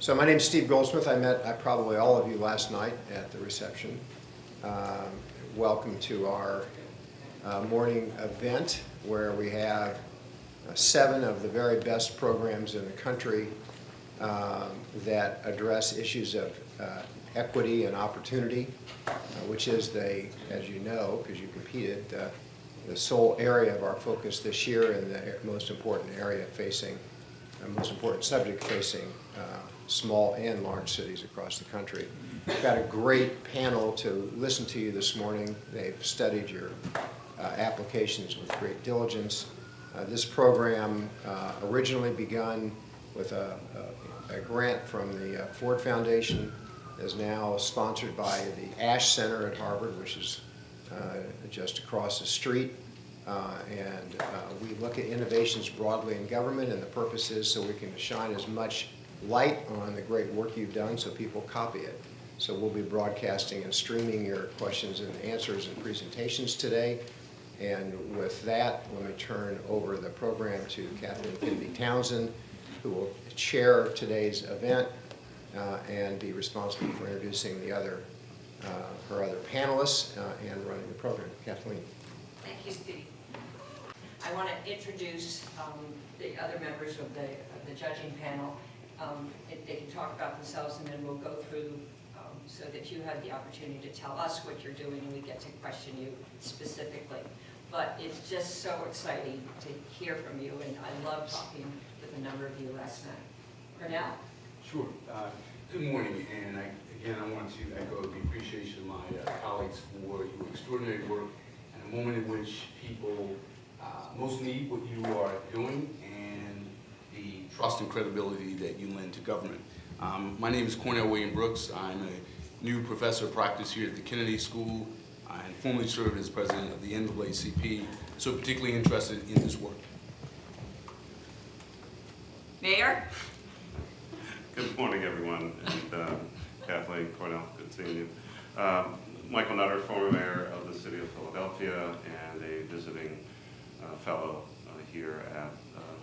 So my name's Steve Goldsmith. I met probably all of you last night at the reception. Welcome to our morning event where we have 7 of the very best programs in the country that address issues of equity and opportunity, which is as you know, because you competed, the sole area of our focus this year and the most important subject facing small and large cities across the country. We've got a great panel to listen to you this morning. They've studied your applications with great diligence. This program originally begun with a grant from the Ford Foundation, is now sponsored by the Ash Center at Harvard, which is just across the street. We look at innovations broadly in government, and the purpose is so we can shine as much light on the great work you've done so people copy it. So we'll be broadcasting and streaming your questions and answers and presentations today. And with that, let me turn over the program to Kathleen Kennedy Townsend, who will chair today's event and be responsible for introducing her other panelists and running the program. Kathleen. Thank you, Steve. I want to introduce the other members of the judging panel. They can talk about themselves, and then we'll go through so that you have the opportunity to tell us what you're doing, and we get to question you specifically. But it's just so exciting to hear from you, and I love talking with a number of you last night. Cornell? Sure. Good morning, and again, I want to echo the appreciation of my colleagues for your extraordinary work and a moment in which people most need what you are doing and the trust and credibility that you lend to government. My name is Cornell William Brooks. I'm a new professor of practice here at the Kennedy School. I formerly served as president of the NAACP, so particularly interested in this work. Mayor? Good morning, everyone, and Kathleen, Cornell, good seeing you. Michael Nutter, former mayor of the city of Philadelphia and a visiting fellow here at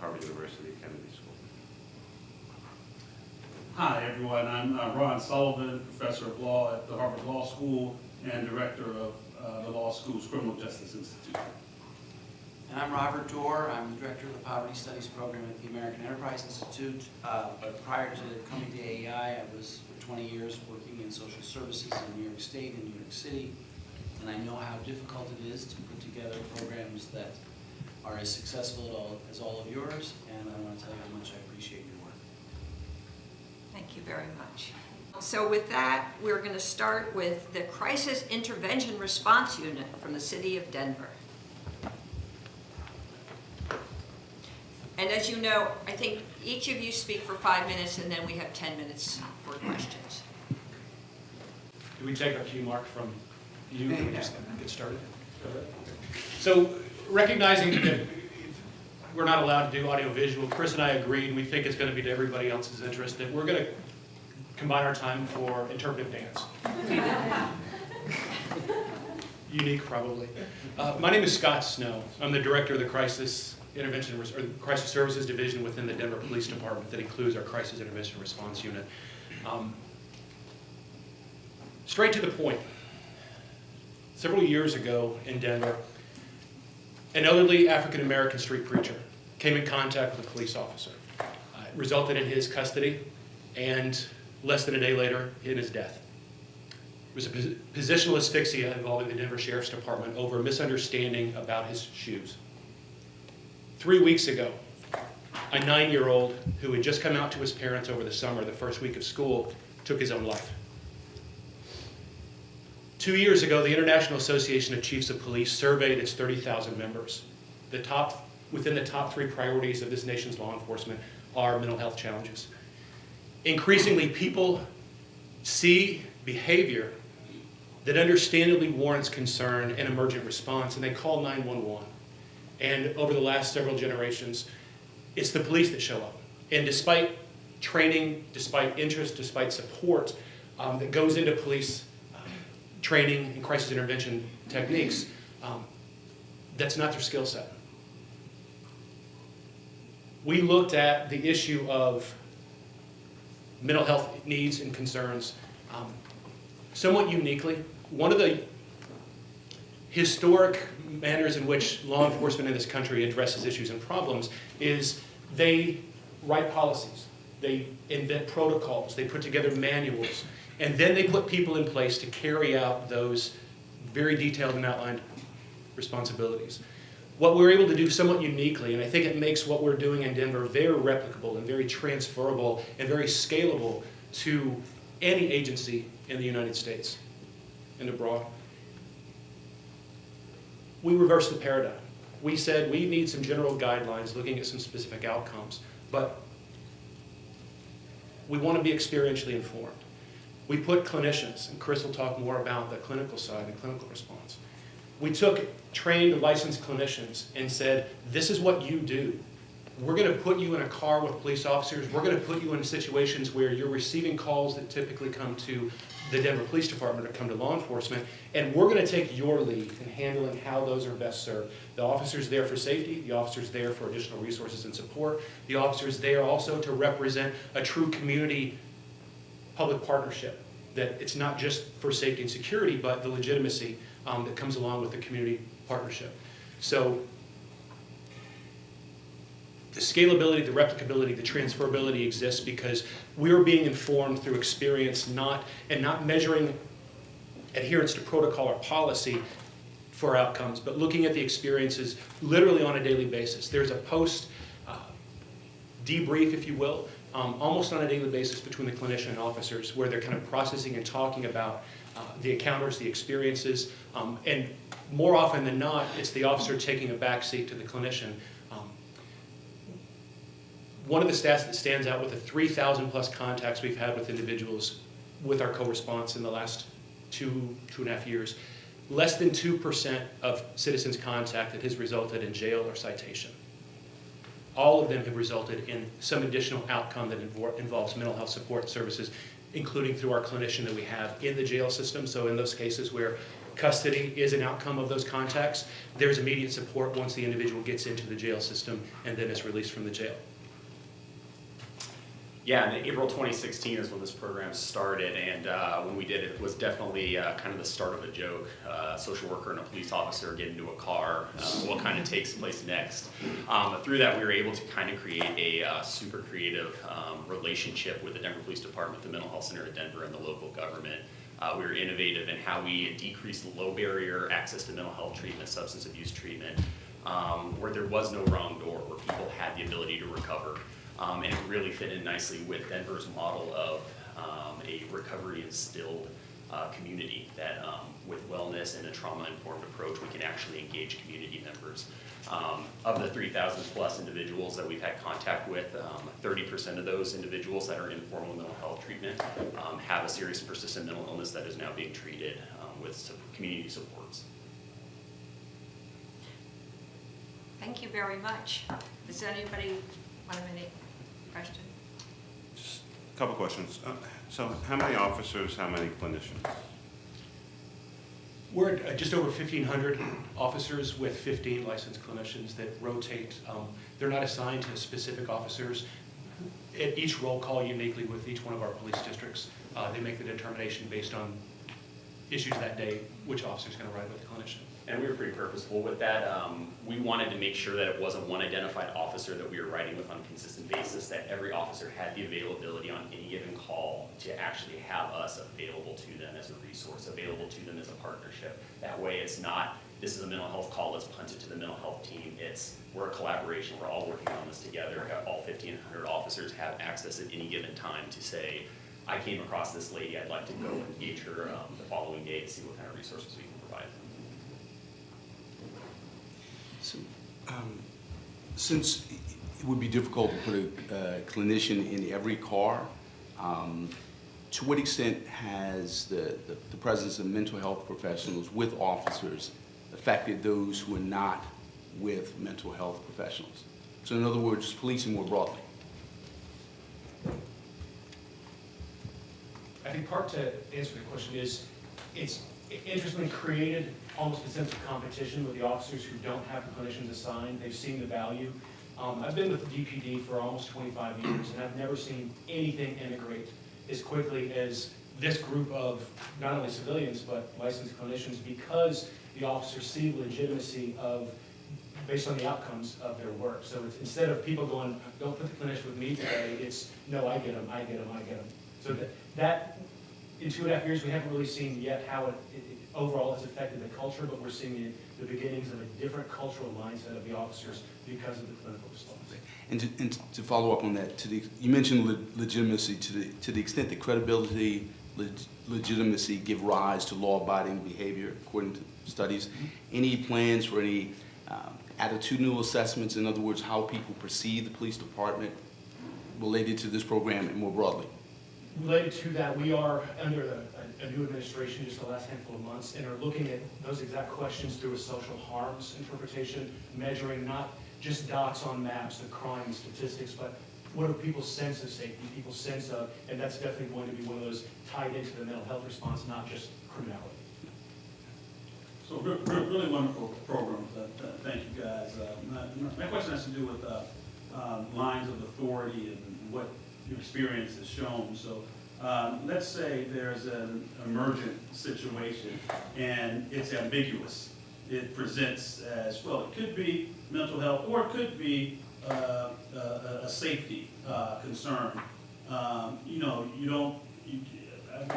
Harvard University Kennedy School. Hi, everyone. I'm Ron Sullivan, professor of law at the Harvard Law School and director of the law school's Criminal Justice Institute. And I'm Robert Dorr. I'm the director of the Poverty Studies program at the American Enterprise Institute. But prior to coming to AEI, I was for 20 years working in social services in New York State and New York City. And I know how difficult it is to put together programs that are as successful as all of yours. And I want to tell you how much I appreciate your work. Thank you very much. So with that, we're going to start with the Crisis Intervention Response Unit from the City of Denver. And as you know, I think each of you speak for 5 minutes, and then we have 10 minutes for questions. Do we take our cue, Mark, from you? Can we just get started? So, recognizing that we're not allowed to do audio-visual, Chris and I agreed, and we think it's going to be to everybody else's interest, that we're going to combine our time for interpretive dance. Unique, probably. My name is Scott Snow. I'm the director of the Crisis Services Division within the Denver Police Department that includes our Crisis Intervention Response Unit. Straight to the point. Several years ago in Denver, an elderly African-American street preacher came in contact with a police officer. It resulted in his custody and less than a day later in his death. It was a positional asphyxia involving the Denver Sheriff's Department over a misunderstanding about his shoes. 3 weeks ago, a 9-year-old who had just come out to his parents over the summer, the first week of school, took his own life. 2 years ago, the International Association of Chiefs of Police surveyed its 30,000 members. Within the top 3 priorities of this nation's law enforcement are mental health challenges. Increasingly, people see behavior that understandably warrants concern and emergent response, and they call 911. And over the last several generations, it's the police that show up. And despite training, despite interest, despite support that goes into police training and crisis intervention techniques, that's not their skill set. We looked at the issue of mental health needs and concerns. Somewhat uniquely, one of the historic manners in which law enforcement in this country addresses issues and problems is they write policies, they invent protocols, they put together manuals, and then they put people in place to carry out those very detailed and outlined responsibilities. What we're able to do somewhat uniquely, and I think it makes what we're doing in Denver very replicable and very transferable and very scalable to any agency in the United States and abroad. We reversed the paradigm. We said we need some general guidelines looking at some specific outcomes, but we want to be experientially informed. We put clinicians, and Chris will talk more about the clinical side and clinical response. We took trained, licensed clinicians and said, this is what you do. We're going to put you in a car with police officers. We're going to put you in situations where you're receiving calls that typically come to the Denver Police Department or come to law enforcement, and we're going to take your lead in handling how those are best served. The officer's there for safety. The officer's there for additional resources and support. The officer's there also to represent a true community public partnership, that it's not just for safety and security, but the legitimacy that comes along with the community partnership. So the scalability, the replicability, the transferability exists because we're being informed through experience, not measuring adherence to protocol or policy for outcomes, but looking at the experiences literally on a daily basis. There's a post debrief, if you will, almost on a daily basis between the clinician and officers, where they're kind of processing and talking about the encounters, the experiences, and more often than not, it's the officer taking a backseat to the clinician. One of the stats that stands out with the 3,000 plus contacts we've had with individuals with our co-response in the last two and a half years, less than 2% of citizens contacted has resulted in jail or citation. All of them have resulted in some additional outcome that involves mental health support services, including through our clinician that we have in the jail system. So in those cases where custody is an outcome of those contacts, there's immediate support once the individual gets into the jail system and then is released from the jail. Yeah, in April 2016 is when this program started, and when we did it, it was definitely kind of the start of a joke. A social worker and a police officer get into a car, what kind of takes place next? Through that, we were able to kind of create a super creative relationship with the Denver Police Department, the Mental Health Center of Denver, and the local government. We were innovative in how we decreased the low barrier access to mental health treatment, substance abuse treatment, where there was no wrong door, where people had the ability to recover. And it really fit in nicely with Denver's model of a recovery-instilled community that with wellness and a trauma-informed approach, we can actually engage community members. Of the 3,000 plus individuals that we've had contact with, 30% of those individuals that are in formal mental health treatment have a serious and persistent mental illness that is now being treated with community supports. Thank you very much. Does anybody want to make a question? Just a couple questions. So how many officers, how many clinicians? We're at just over 1,500 officers with 15 licensed clinicians that rotate. They're not assigned to specific officers. At each roll call uniquely with each one of our police districts, they make the determination based on issues that day, which officer's going to ride with the clinician. And we were pretty purposeful with that. We wanted to make sure that it wasn't one identified officer that we were riding with on a consistent basis, that every officer had the availability on any given call to actually have us available to them as a resource, available to them as a partnership. That way it's not, this is a mental health call, let's punt it to the mental health team. We're a collaboration, we're all working on this together. All 1,500 officers have access at any given time to say, I came across this lady, I'd like to go engage her the following day to see what kind of resources we can provide. So, since it would be difficult to put a clinician in every car, to what extent has the presence of mental health professionals with officers affected those who are not with mental health professionals? So in other words, policing more broadly. I think part to answer the question is, it's interestingly created almost a sense of competition with the officers who don't have the clinicians assigned. They've seen the value. I've been with the DPD for almost 25 years, and I've never seen anything integrate as quickly as this group of not only civilians, but licensed clinicians, because the officers see the legitimacy of, based on the outcomes of their work. So it's, instead of people going, don't put the clinician with me today, it's, no, I get them, I get them, I get them. So that in 2.5 years, we haven't really seen yet how it overall has affected the culture, but we're seeing the beginnings of a different cultural mindset of the officers because of the clinical response. And to follow up on that, you mentioned legitimacy, to the extent that credibility, legitimacy give rise to law-abiding behavior, according to studies. Any plans for any attitudinal assessments, in other words, how people perceive the police department related to this program and more broadly? Related to that, we are under a new administration just the last handful of months and are looking at those exact questions through a social harms interpretation, measuring not just dots on maps, the crime statistics, but what are people's sense of safety, people's sense of, and that's definitely going to be one of those tied into the mental health response, not just criminality. So really wonderful program. Thank you guys. My question has to do with lines of authority and what your experience has shown. So let's say there's an emergent situation and it's ambiguous. It presents as, well, it could be mental health or it could be a safety concern. I'm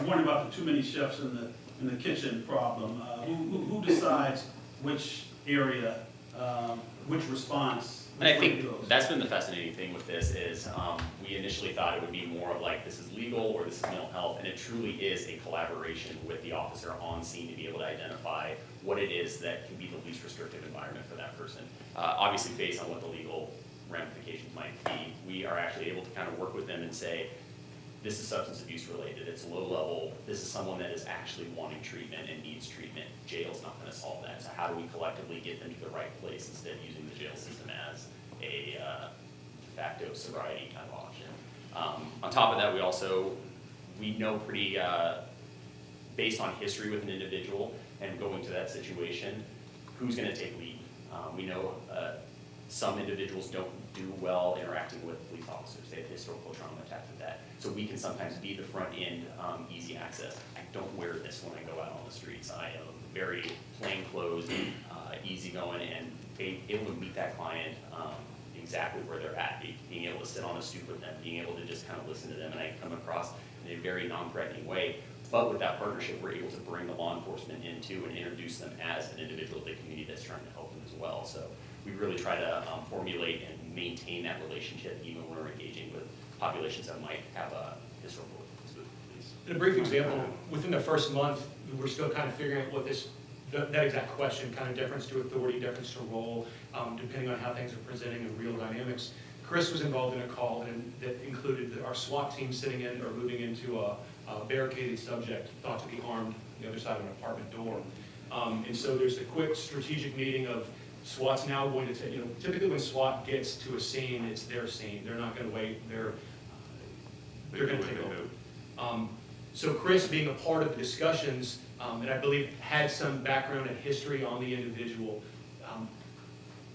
wondering about the too many chefs in the kitchen problem. Who decides which area, which response? And I think that's been the fascinating thing with this is we initially thought it would be more of like this is legal or this is mental health, and it truly is a collaboration with the officer on scene to be able to identify what it is that can be the least restrictive environment for that person. Obviously based on what the legal ramifications might be, we are actually able to kind of work with them and say, this is substance abuse related, it's low level, this is someone that is actually wanting treatment and needs treatment. Jail's not gonna solve that, so how do we collectively get them to the right place instead of using the jail system as a de facto sobriety kind of option. On top of that, we know pretty, based on history with an individual and going to that situation, who's gonna take lead. We know some individuals don't do well interacting with police officers. They have historical trauma attached to that. So we can sometimes be the front end, easy access. I don't wear this when I go out on the streets. I am very plainclothes, easygoing, and able to meet that client exactly where they're at. Being able to sit on a stoop with them, being able to just kind of listen to them, and I come across in a very non-threatening way. But with that partnership, we're able to bring the law enforcement into and introduce them as an individual to the community that's trying to help them as well. So we really try to formulate and maintain that relationship even when we're engaging with populations that might have a historical with police. In a brief example, within the first month, we're still kind of figuring out what that exact question, kind of deference to authority, deference to role, depending on how things are presenting in real dynamics. Chris was involved in a call that included our SWAT team sitting in or moving into a barricaded subject thought to be armed on the other side of an apartment door. And so there's a quick strategic meeting of SWAT's now going to take, typically when SWAT gets to a scene, it's their scene. They're not going to wait. They're going to take over. So Chris, being a part of the discussions, and I believe had some background and history on the individual,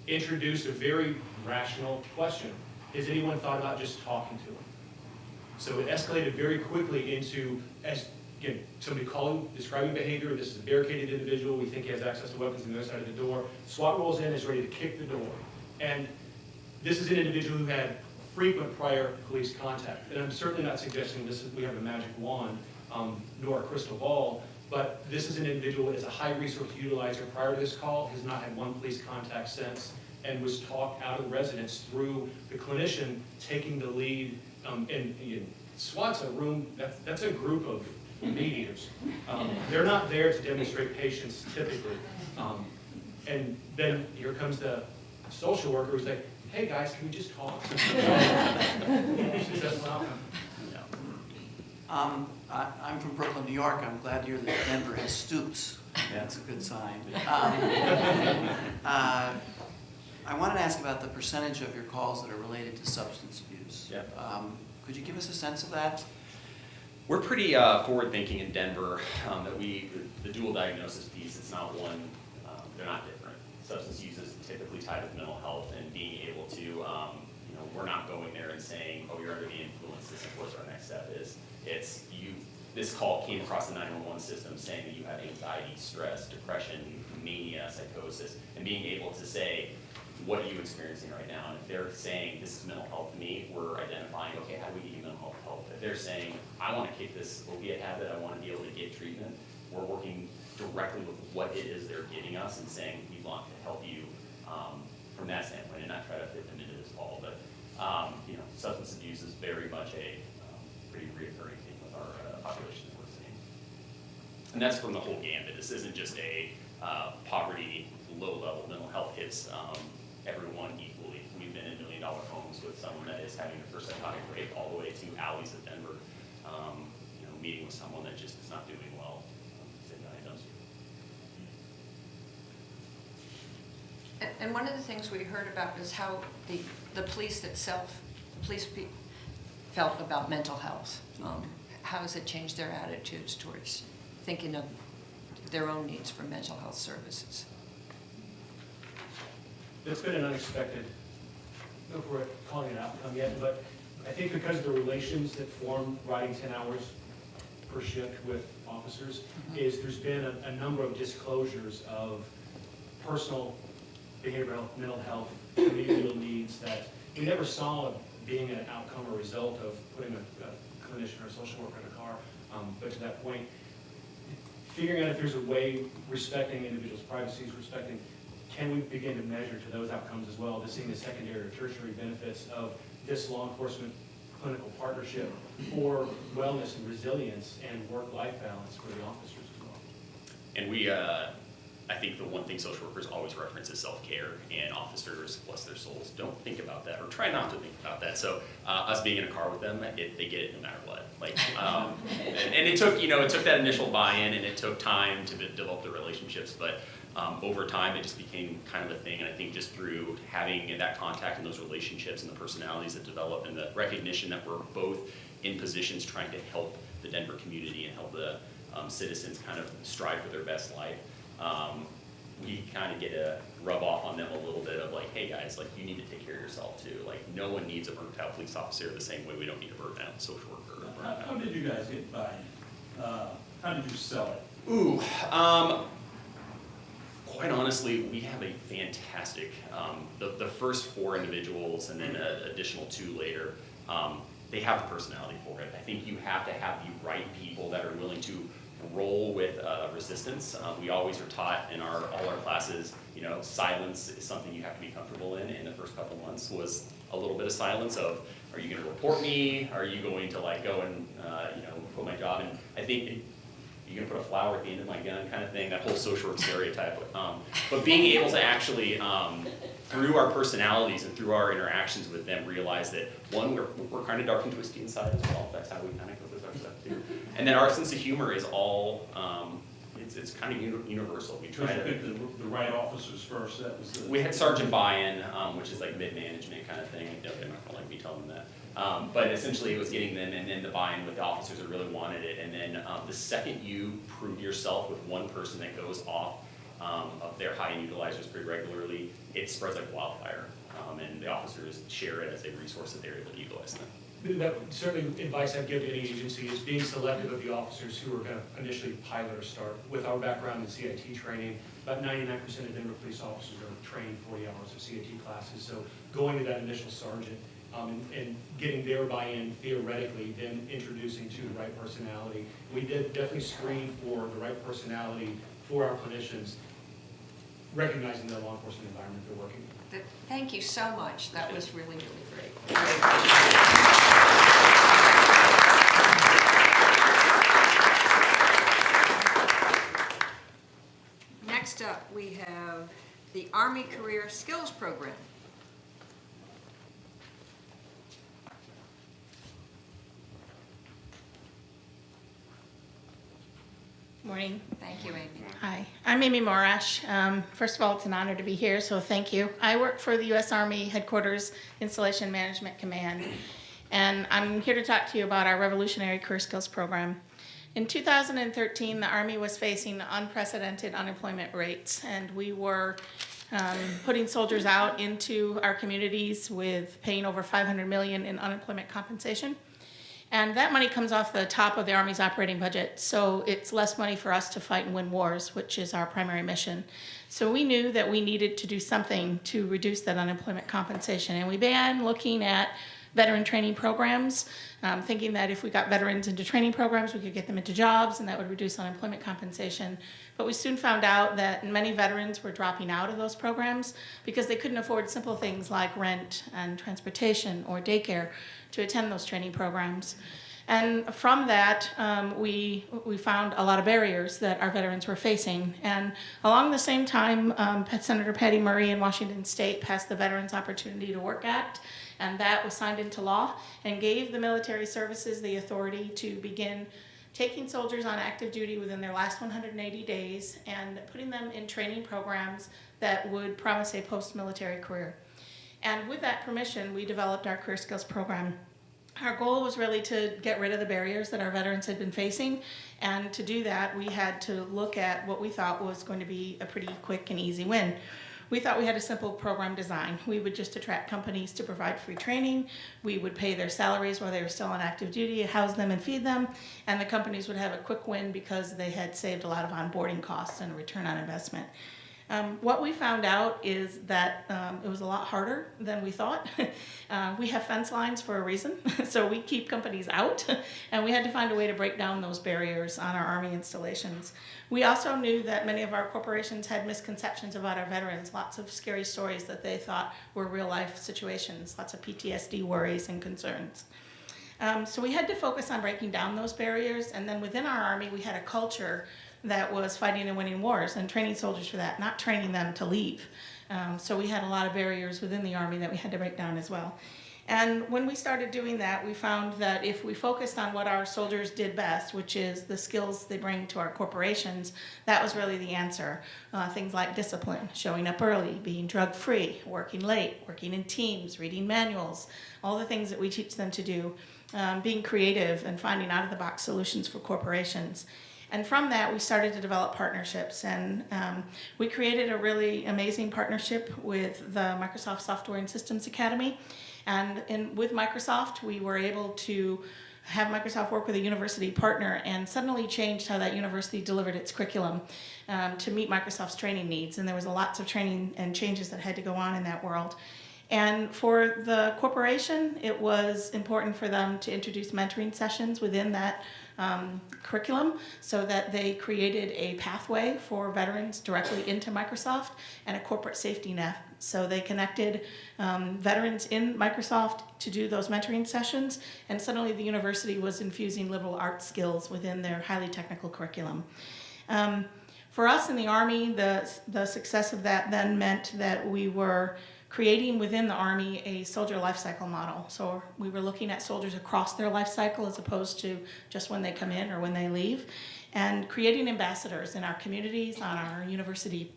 introduced a very rational question. Has anyone thought about just talking to him? So it escalated very quickly into, again, somebody calling, describing behavior. This is a barricaded individual. We think he has access to weapons on the other side of the door. SWAT rolls in, is ready to kick the door. And this is an individual who had frequent prior police contact. And I'm certainly not suggesting we have a magic wand, nor a crystal ball, but this is an individual that is a high resource utilizer prior to this call, has not had one police contact since, and was talked out of the residence through the clinician taking the lead. And SWAT's a room, that's a group of meat eaters. They're not there to demonstrate patience typically. And then here comes the social worker who's like, hey guys, can we just talk? I'm from Brooklyn, New York. I'm glad to hear that Denver has stoops. That's a good sign. I wanted to ask about the percentage of your calls that are related to substance abuse. Yeah. Could you give us a sense of that? We're pretty forward-thinking in Denver that the dual diagnosis piece, it's not one, they're not different. Substance use is typically tied with mental health, and being able to, we're not going there and saying, oh, you're under the influence, this is what our next step is. It's you. This call came across the 911 system saying that you have anxiety, stress, depression, mania, psychosis, and being able to say, what are you experiencing right now? And if they're saying, this is mental health to me, we're identifying, okay, how do we get you mental health help? If they're saying, I want to kick this opiate habit, I want to be able to get treatment, we're working directly with what it is they're giving us and saying, we want to help you from that standpoint and not try to fit them into this ball. But, substance abuse is very much a pretty reoccurring thing with our population that we're seeing. And that's from the whole gambit. This isn't just a poverty, low-level mental health hits everyone equally. We've been in million-dollar homes with someone that is having their first psychotic break all the way to alleys of Denver, meeting with someone that just is not doing well, sitting behind a dumpster. And one of the things we heard about is how the police felt about mental health. How has it changed their attitudes towards thinking of their own needs for mental health services? It's been an unexpected, no, we're calling it outcome yet, but I think because of the relations that form riding 10 hours per shift with officers, is there's been a number of disclosures of personal behavioral, mental health, communal needs that we never saw being an outcome or result of putting a clinician or a social worker in a car. But to that point, figuring out if there's a way, respecting individuals' privacies, can we begin to measure to those outcomes as well, to seeing the secondary or tertiary benefits of this law enforcement clinical partnership for wellness and resilience and work-life balance for the officers as well. And we, I think the one thing social workers always reference is self-care, and officers, bless their souls, don't think about that, or try not to think about that. So us being in a car with them, they get it no matter what. Like, and it took that initial buy-in, and it took time to develop the relationships, but over time it just became kind of a thing. And I think just through having that contact and those relationships and the personalities that develop and the recognition that we're both in positions trying to help the Denver community and help the citizens kind of strive for their best life, we kind of get to rub off on them a little bit of like, hey guys, like you need to take care of yourself too. Like no one needs a burnt out police officer the same way we don't need a burnt out social worker. How did you guys get buy-in? How did you sell it? Ooh, quite honestly, we have a fantastic, the first 4 individuals and then an additional 2 later, they have the personality for it. I think you have to have the right people that are willing to roll with resistance. We always are taught in all our classes, silence is something you have to be comfortable in. And the first couple months was a little bit of silence of, are you going to report me? Are you going to like go and quit my job? And I think you're going to put a flower at the end of my gun kind of thing, that whole social work stereotype. But being able to actually, through our personalities and through our interactions with them, realize that one, we're kind of dark and twisty inside as well. That's how we kind of go with our stuff too. And then our sense of humor is all, it's kind of universal. We try to pick the right officers first. That was we had sergeant buy-in, which is like mid-management kind of thing. They're not gonna like me telling them that. But essentially it was getting them and then the buy-in with the officers that really wanted it. And then the second you prove yourself with one person that goes off of their high-end utilizers pretty regularly, it spreads like wildfire. And the officers share it as a resource that they're able to utilize them. That certainly advice I'd give to any agency is being selective of the officers who are going to initially pilot or start. With our background in CIT training, about 99% of Denver police officers are trained 40 hours of CIT classes. So going to that initial sergeant and getting their buy-in theoretically, then introducing to the right personality. We did definitely screen for the right personality for our clinicians, recognizing the law enforcement environment they're working in. Thank you so much. That was really, really great. Next up, we have the Army Career Skills Program. Morning. Thank you, Amy. Hi, I'm Amy Marsh. First of all, it's an honor to be here, so thank you. I work for the U.S. Army Headquarters Installation Management Command, and I'm here to talk to you about our Revolutionary Career Skills Program. In 2013, the Army was facing unprecedented unemployment rates, and we were putting soldiers out into our communities with paying over $500 million in unemployment compensation. And that money comes off the top of the Army's operating budget, so it's less money for us to fight and win wars, which is our primary mission. So we knew that we needed to do something to reduce that unemployment compensation, and we began looking at veteran training programs, thinking that if we got veterans into training programs, we could get them into jobs, and that would reduce unemployment compensation. But we soon found out that many veterans were dropping out of those programs because they couldn't afford simple things like rent and transportation or daycare to attend those training programs. And from that, we found a lot of barriers that our veterans were facing. And along the same time, Senator Patty Murray in Washington State passed the Veterans Opportunity to Work Act, and that was signed into law and gave the military services the authority to begin taking soldiers on active duty within their last 180 days and putting them in training programs that would promise a post-military career. And with that permission, we developed our Career Skills program. Our goal was really to get rid of the barriers that our veterans had been facing, and to do that, we had to look at what we thought was going to be a pretty quick and easy win. We thought we had a simple program design. We would just attract companies to provide free training. We would pay their salaries while they were still on active duty, house them and feed them, and the companies would have a quick win because they had saved a lot of onboarding costs and a return on investment. What we found out is that it was a lot harder than we thought. We have fence lines for a reason, so we keep companies out, and we had to find a way to break down those barriers on our Army installations. We also knew that many of our corporations had misconceptions about our veterans, lots of scary stories that they thought were real-life situations, lots of PTSD worries and concerns. So we had to focus on breaking down those barriers, and then within our Army we had a culture that was fighting and winning wars and training soldiers for that, not training them to leave. So we had a lot of barriers within the Army that we had to break down as well. And when we started doing that, we found that if we focused on what our soldiers did best, which is the skills they bring to our corporations, that was really the answer. Things like discipline, showing up early, being drug-free, working late, working in teams, reading manuals, all the things that we teach them to do, being creative and finding out-of-the-box solutions for corporations. And from that, we started to develop partnerships, and we created a really amazing partnership with the Microsoft Software and Systems Academy. And with Microsoft, we were able to have Microsoft work with a university partner and suddenly changed how that university delivered its curriculum to meet Microsoft's training needs. And there was lots of training and changes that had to go on in that world. And for the corporation, it was important for them to introduce mentoring sessions within that curriculum so that they created a pathway for veterans directly into Microsoft and a corporate safety net. So they connected veterans in Microsoft to do those mentoring sessions, and suddenly the university was infusing liberal arts skills within their highly technical curriculum. For us in the Army, the success of that then meant that we were creating within the Army a soldier life cycle model. So we were looking at soldiers across their life cycle as opposed to just when they come in or when they leave, and creating ambassadors in our communities, on our university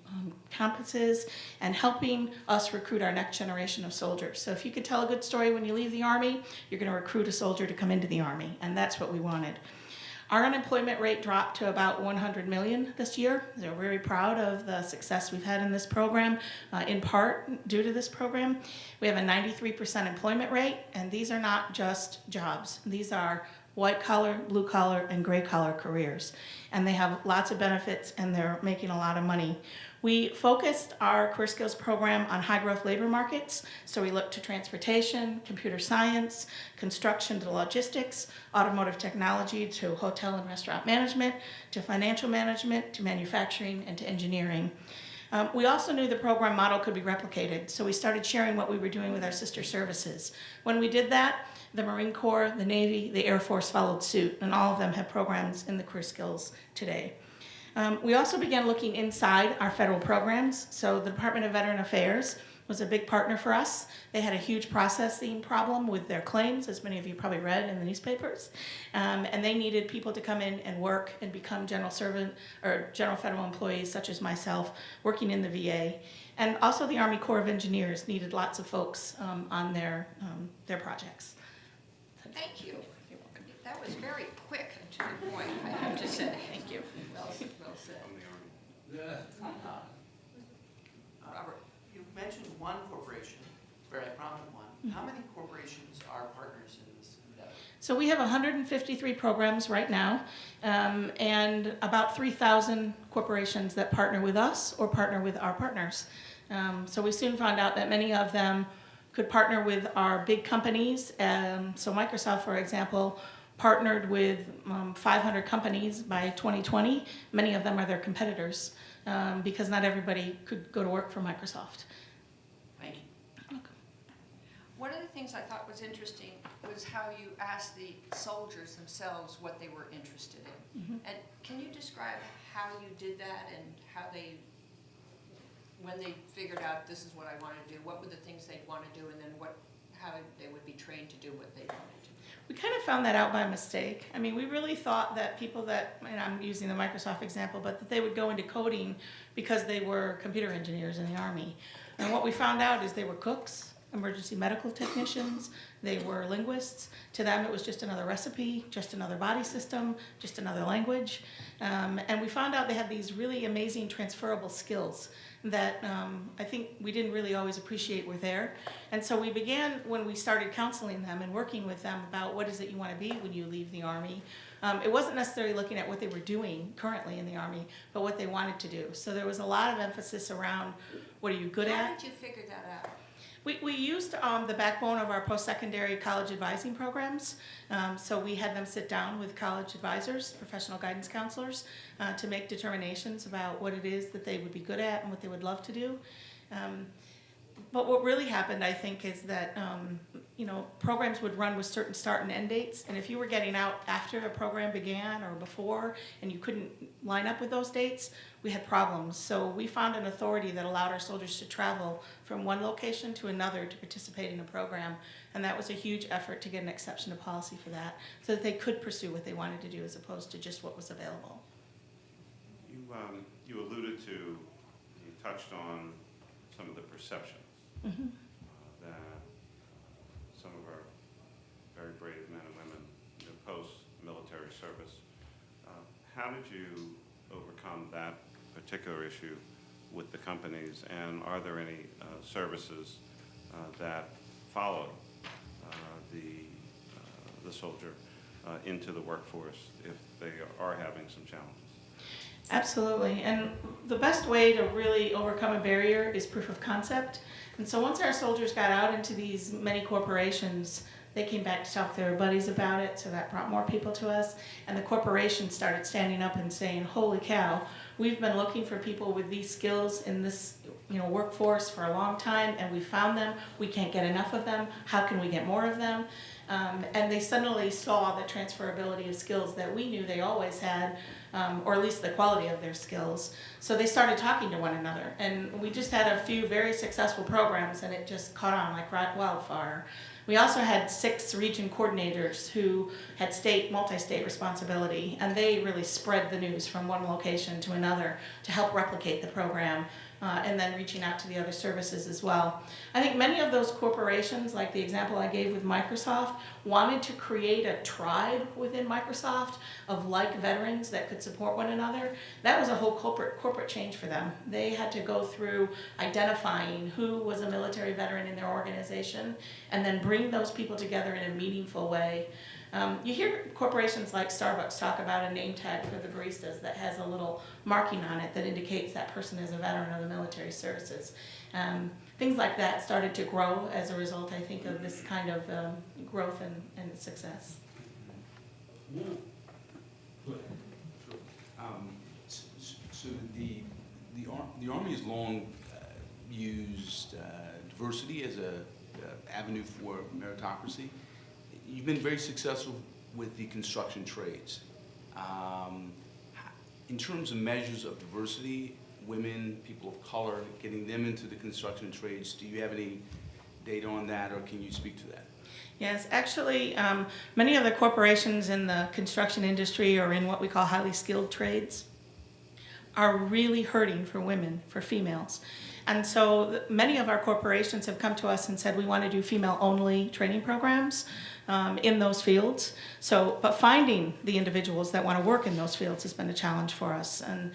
campuses, and helping us recruit our next generation of soldiers. So if you can tell a good story when you leave the Army, you're going to recruit a soldier to come into the Army, and that's what we wanted. Our unemployment rate dropped to about 100 million this year. We're very proud of the success we've had in this program, in part due to this program. We have a 93% employment rate, and these are not just jobs. These are white collar, blue collar, and gray collar careers. And they have lots of benefits, and they're making a lot of money. We focused our Career Skills program on high growth labor markets. So we looked to transportation, computer science, construction to logistics, automotive technology to hotel and restaurant management, to financial management, to manufacturing, and to engineering. We also knew the program model could be replicated, so we started sharing what we were doing with our sister services. When we did that, the Marine Corps, the Navy, the Air Force followed suit, and all of them have programs in the Career Skills today. We also began looking inside our federal programs. So the Department of Veteran Affairs was a big partner for us. They had a huge processing problem with their claims, as many of you probably read in the newspapers. And they needed people to come in and work and become general servant or general federal employees, such as myself, working in the VA. And also the Army Corps of Engineers needed lots of folks on their projects. Thank you. That was very quick and to the point, I have to say. Thank you. Well said. Robert. mentioned one corporation, a very prominent one. How many corporations are partners in this endeavor? So we have 153 programs right now, and about 3,000 corporations that partner with us or partner with our partners. So we soon found out that many of them could partner with our big companies. So Microsoft, for example, partnered with 500 companies by 2020. Many of them are their competitors because not everybody could go to work for Microsoft. Thank you. One of the things I thought was interesting was how you asked the soldiers themselves what they were interested in. Mm-hmm. And can you describe how you did that and how they, when they figured out this is what I want to do, what were the things they'd want to do, and then how they would be trained to do what they wanted to do? We kind of found that out by mistake. I mean, we really thought that people that, and I'm using the Microsoft example, but that they would go into coding because they were computer engineers in the Army. And what we found out is they were cooks, emergency medical technicians, they were linguists. To them, it was just another recipe, just another body system, just another language. And we found out they had these really amazing transferable skills that I think we didn't really always appreciate were there. And so we began, when we started counseling them and working with them about what is it you want to be when you leave the Army. It wasn't necessarily looking at what they were doing currently in the Army, but what they wanted to do. So there was a lot of emphasis around what are you good How at? did you figure that out? We used the backbone of our post-secondary college advising programs. So we had them sit down with college advisors, professional guidance counselors, to make determinations about what it is that they would be good at and what they would love to do. But what really happened, I think, is that programs would run with certain start and end dates, and if you were getting out after a program began or before, and you couldn't line up with those dates, we had problems. So we found an authority that allowed our soldiers to travel from one location to another to participate in a program, and that was a huge effort to get an exception to policy for that, so that they could pursue what they wanted to do as opposed to just what was available. You alluded to, you touched on some of the perceptions Mm-hmm. that some of our very brave men and women in post-military service. How did you overcome that particular issue with the companies, and are there any services that follow the soldier into the workforce if they are having some challenges? Absolutely, and the best way to really overcome a barrier is proof of concept. And so once our soldiers got out into these many corporations, they came back to talk to their buddies about it, so that brought more people to us. And the corporations started standing up and saying, holy cow, we've been looking for people with these skills in this workforce for a long time, and we found them. We can't get enough of them. How can we get more of them? And they suddenly saw the transferability of skills that we knew they always had, or at least the quality of their skills. So they started talking to one another. And we just had a few very successful programs, and it just caught on like wildfire. We also had 6 region coordinators who had multi-state responsibility, and they really spread the news from one location to another to help replicate the program, and then reaching out to the other services as well. I think many of those corporations, like the example I gave with Microsoft, wanted to create a tribe within Microsoft of like veterans that could support one another. That was a whole corporate change for them. They had to go through identifying who was a military veteran in their organization and then bring those people together in a meaningful way. You hear corporations like Starbucks talk about a name tag for the baristas that has a little marking on it that indicates that person is a veteran of the military services. Things like that started to grow as a result, I think, of this kind of growth and success. Yeah. Go ahead. So the Army has long used diversity as a avenue for meritocracy. You've been very successful with the construction trades. In terms of measures of diversity, women, people of color, getting them into the construction trades, do you have any data on that, or can you speak to that? Yes, actually, many of the corporations in the construction industry or in what we call highly skilled trades are really hurting for women, for females. And so many of our corporations have come to us and said, we want to do female-only training programs in those fields. But finding the individuals that want to work in those fields has been a challenge for us. And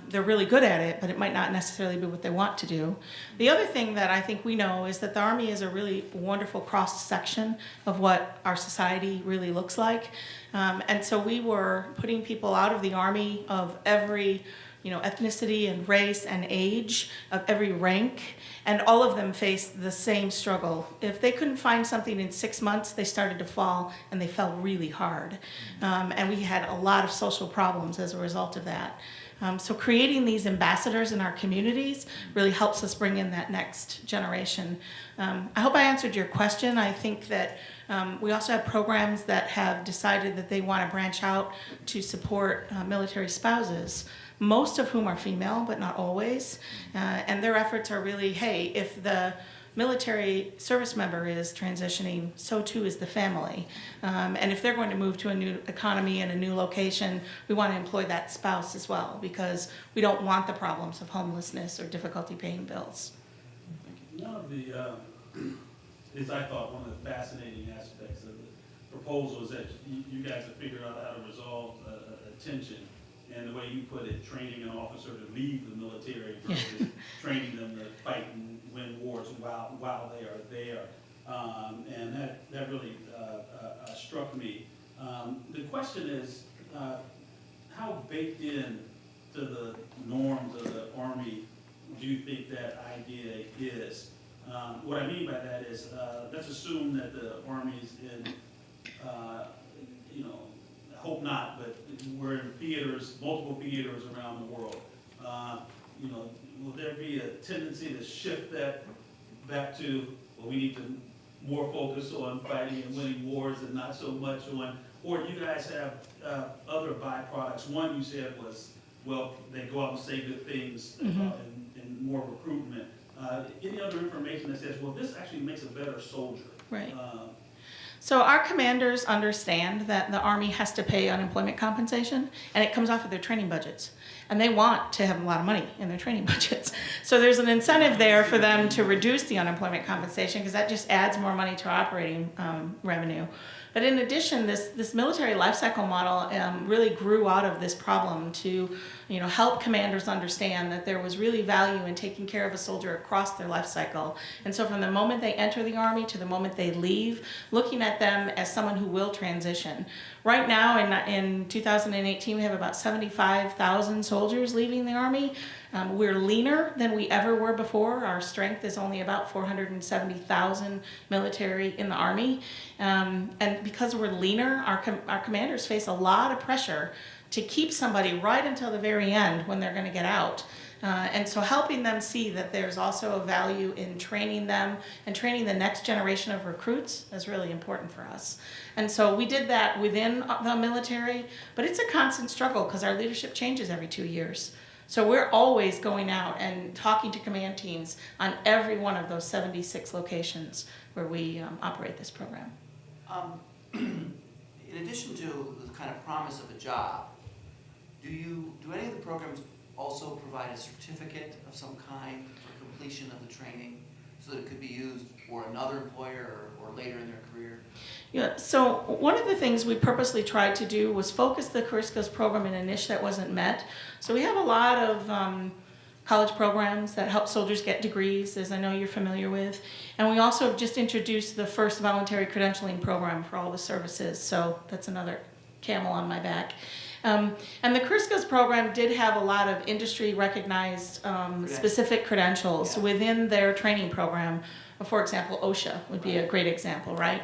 they're really good at it, but it might not necessarily be what they want to do. The other thing that I think we know is that the Army is a really wonderful cross-section of what our society really looks like. And so we were putting people out of the Army of every ethnicity and race and age, of every rank, and all of them faced the same struggle. If they couldn't find something in 6 months, they started to fall, and they fell really hard. And we had a lot of social problems as a result of that. So creating these ambassadors in our communities really helps us bring in that next generation. I hope I answered your question. I think that we also have programs that have decided that they want to branch out to support military spouses, most of whom are female, but not always. And their efforts are really, hey, if the military service member is transitioning, so too is the family. And if they're going to move to a new economy and a new location, we want to employ that spouse as well, because we don't want the problems of homelessness or difficulty paying bills. One of the, is I thought one of the fascinating aspects of the proposal is that you guys have figured out how to resolve a tension. And the way you put it, training an officer to leave the military versus training them to fight and win wars while they are there. And that really struck me. The question is, how baked in to the norms of the Army do you think that idea is? What I mean by that is, let's assume that the Army's in, hope not, but we're in theaters, multiple theaters around the world. Will there be a tendency to shift that back to, well, we need to more focus on fighting and winning wars and not so much on, or you guys have other byproducts? One you said was, well, they go out and say good things and more recruitment. Any other information that says, well, this actually makes a better soldier? Right. So our commanders understand that the Army has to pay unemployment compensation, and it comes off of their training budgets. And they want to have a lot of money in their training budgets. So there's an incentive there for them to reduce the unemployment compensation, because that just adds more money to operating revenue. But in addition, this military life cycle model really grew out of this problem to help commanders understand that there was really value in taking care of a soldier across their life cycle. And so from the moment they enter the Army to the moment they leave, looking at them as someone who will transition. Right now in 2018, we have about 75,000 soldiers leaving the Army. We're leaner than we ever were before. Our strength is only about 470,000 military in the Army. And because we're leaner, our commanders face a lot of pressure to keep somebody right until the very end when they're going to get out. And so helping them see that there's also a value in training them and training the next generation of recruits is really important for us. And so we did that within the military, but it's a constant struggle because our leadership changes every 2 years. So we're always going out and talking to command teams on every one of those 76 locations where we operate this program. In addition to the kind of promise of a job, do any of the programs also provide a certificate of some kind for completion of the training so that it could be used for another employer or later in their career? Yeah, so one of the things we purposely tried to do was focus the Career Skills program in a niche that wasn't met. So we have a lot of college programs that help soldiers get degrees, as I know you're familiar with. And we also have just introduced the first voluntary credentialing program for all the services. So that's another camel on my back. And the Career Skills program did have a lot of industry recognized specific credentials within their training program. For example, OSHA would be a great example, right?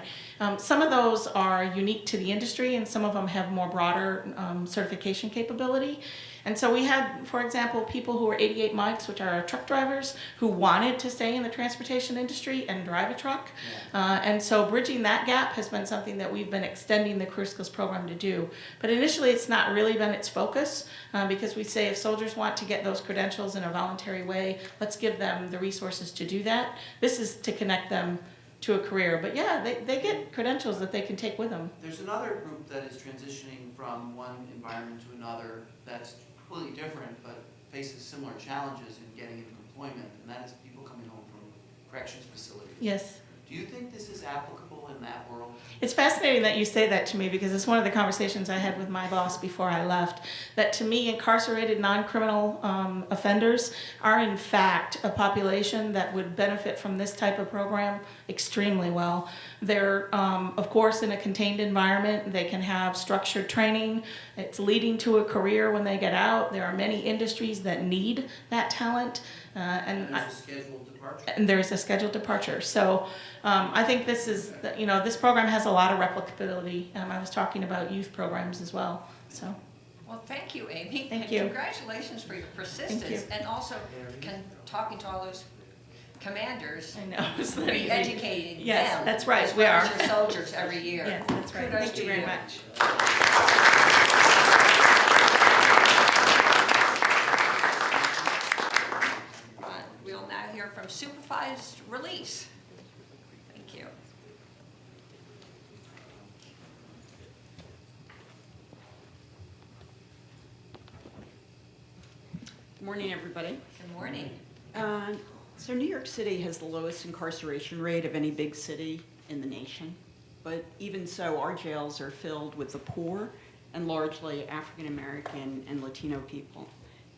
Some of those are unique to the industry, and some of them have more broader certification capability. And so we had, for example, people who were 88 mics, which are our truck drivers, who wanted to stay in the transportation industry and drive a truck. And so bridging that gap has been something that we've been extending the Career Skills program to do. But initially, it's not really been its focus, because we say if soldiers want to get those credentials in a voluntary way, let's give them the resources to do that. This is to connect them to a career. But yeah, they get credentials that they can take with them. There's another group that is transitioning from one environment to another that's completely different, but faces similar challenges in getting into employment, and that is people coming home from corrections facilities. Yes. Do you think this is applicable in that world? It's fascinating that you say that to me because it's one of the conversations I had with my boss before I left. That to me, incarcerated non-criminal offenders are in fact a population that would benefit from this type of program extremely well. They're, of course, in a contained environment. They can have structured training. It's leading to a career when they get out. There are many industries that need that talent. And there's a scheduled departure. And there's a scheduled departure. So I think this is, this program has a lot of replicability. I was talking about youth programs as well. So Well, thank you, Amy. Thank and you. Congratulations for your persistence. Thank you. And also talking to all those commanders, I know. It's not easy. re-educating them. Yes, that's right. As We well are. as your soldiers every year. Yes, that's right. Kudos Thank to you very much. We'll now hear from supervised release. Thank you. Good morning, everybody. Good morning. So New York City has the lowest incarceration rate of any big city in the nation. But even so, our jails are filled with the poor and largely African American and Latino people.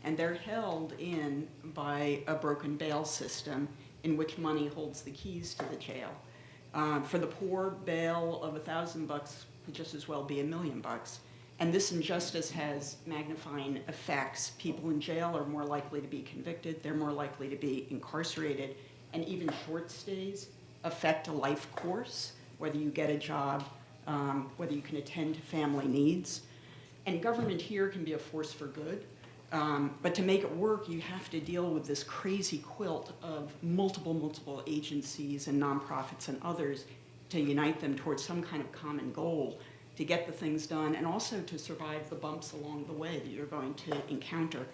And they're held in by a broken bail system in which money holds the keys to the jail. For the poor, bail of $1,000 could just as well be $1 million. And this injustice has magnifying effects. People in jail are more likely to be convicted, they're more likely to be incarcerated, and even short stays affect a life course, whether you get a job, whether you can attend to family needs. And government here can be a force for good, but to make it work, you have to deal with this crazy quilt of multiple agencies and nonprofits and others to unite them towards some kind of common goal to get the things done, and also to survive the bumps along the way that you're going to encounter.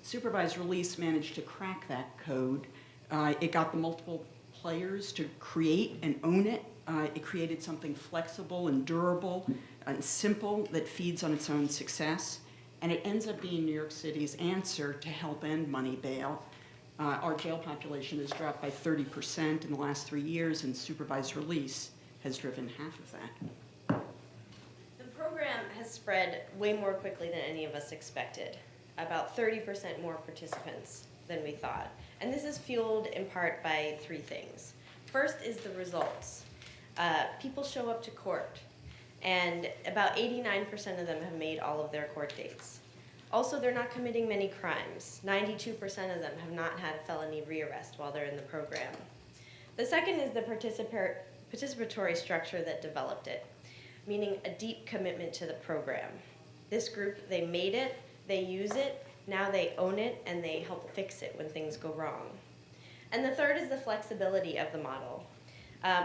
Supervised release managed to crack that code. It got the multiple players to create and own it. It created something flexible and durable and simple that feeds on its own success. And it ends up being New York City's answer to help end money bail. Our jail population has dropped by 30% in the last 3 years, and supervised release has driven half of that. The program has spread way more quickly than any of us expected. About 30% more participants than we thought. And this is fueled in part by 3 things. First is the results. People show up to court, and about 89% of them have made all of their court dates. Also, they're not committing many crimes. 92% of them have not had a felony rearrest while they're in the program. The second is the participatory structure that developed it, meaning a deep commitment to the program. This group, they made it, they use it, now they own it, and they help fix it when things go wrong. And the third is the flexibility of the model,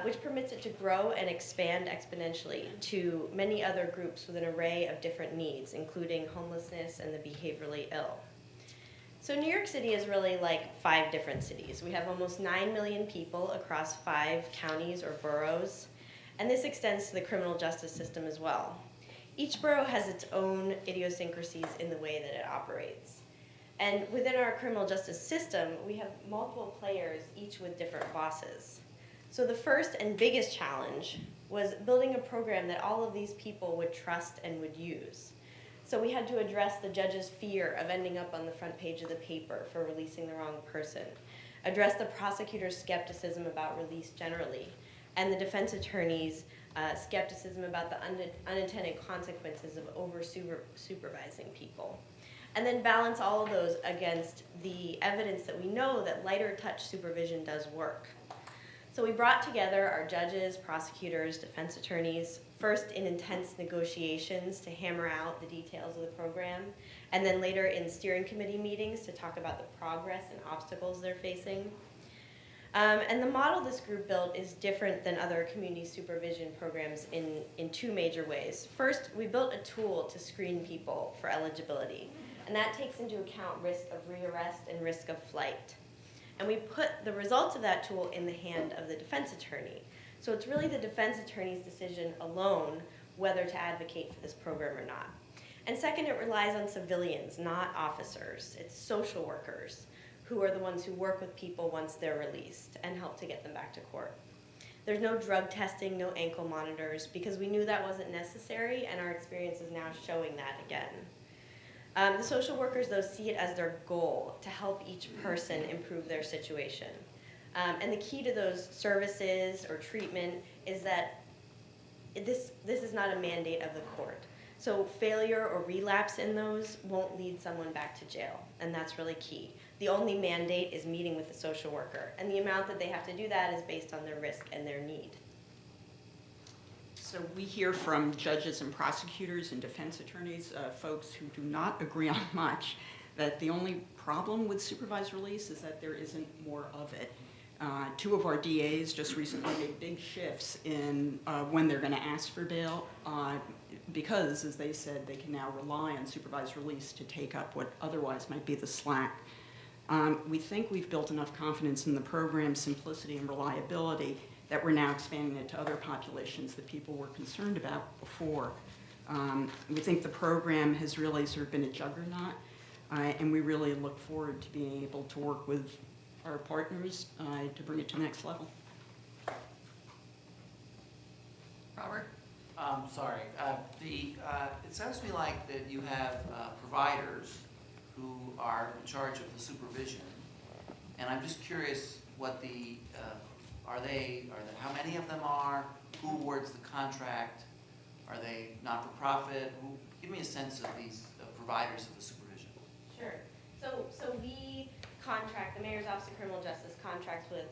which permits it to grow and expand exponentially to many other groups with an array of different needs, including homelessness and the behaviorally ill. So New York City is really like 5 different cities. We have almost 9 million people across 5 counties or boroughs, and this extends to the criminal justice system as well. Each borough has its own idiosyncrasies in the way that it operates. And within our criminal justice system, we have multiple players, each with different bosses. So the first and biggest challenge was building a program that all of these people would trust and would use. So we had to address the judge's fear of ending up on the front page of the paper for releasing the wrong person, address the prosecutor's skepticism about release generally, and the defense attorney's skepticism about the unintended consequences of over-supervising people. And then balance all of those against the evidence that we know that lighter touch supervision does work. So we brought together our judges, prosecutors, defense attorneys, first in intense negotiations to hammer out the details of the program, and then later in steering committee meetings to talk about the progress and obstacles they're facing. And the model this group built is different than other community supervision programs in 2 major ways. First, we built a tool to screen people for eligibility, and that takes into account risk of rearrest and risk of flight. And we put the results of that tool in the hand of the defense attorney. So it's really the defense attorney's decision alone whether to advocate for this program or not. And second, it relies on civilians, not officers. It's social workers who are the ones who work with people once they're released and help to get them back to court. There's no drug testing, no ankle monitors, because we knew that wasn't necessary, and our experience is now showing that again. The social workers, though, see it as their goal to help each person improve their situation. And the key to those services or treatment is that this is not a mandate of the court. So failure or relapse in those won't lead someone back to jail, and that's really key. The only mandate is meeting with the social worker, and the amount that they have to do that is based on their risk and their need. So we hear from judges and prosecutors and defense attorneys, folks who do not agree on much, that the only problem with supervised release is that there isn't more of it. Two of our DAs just recently made big shifts in when they're going to ask for bail because, as they said, they can now rely on supervised release to take up what otherwise might be the slack. We think we've built enough confidence in the program's simplicity and reliability that we're now expanding it to other populations that people were concerned about before. We think the program has really sort of been a juggernaut, and we really look forward to being able to work with our partners to bring it to the next level. Robert? Sorry. It sounds to me like that you have providers who are in charge of the supervision, and I'm just curious what how many of them are, who awards the contract, are they not-for-profit? Give me a sense of these providers of the supervision. Sure. So we contract, the Mayor's Office of Criminal Justice contracts with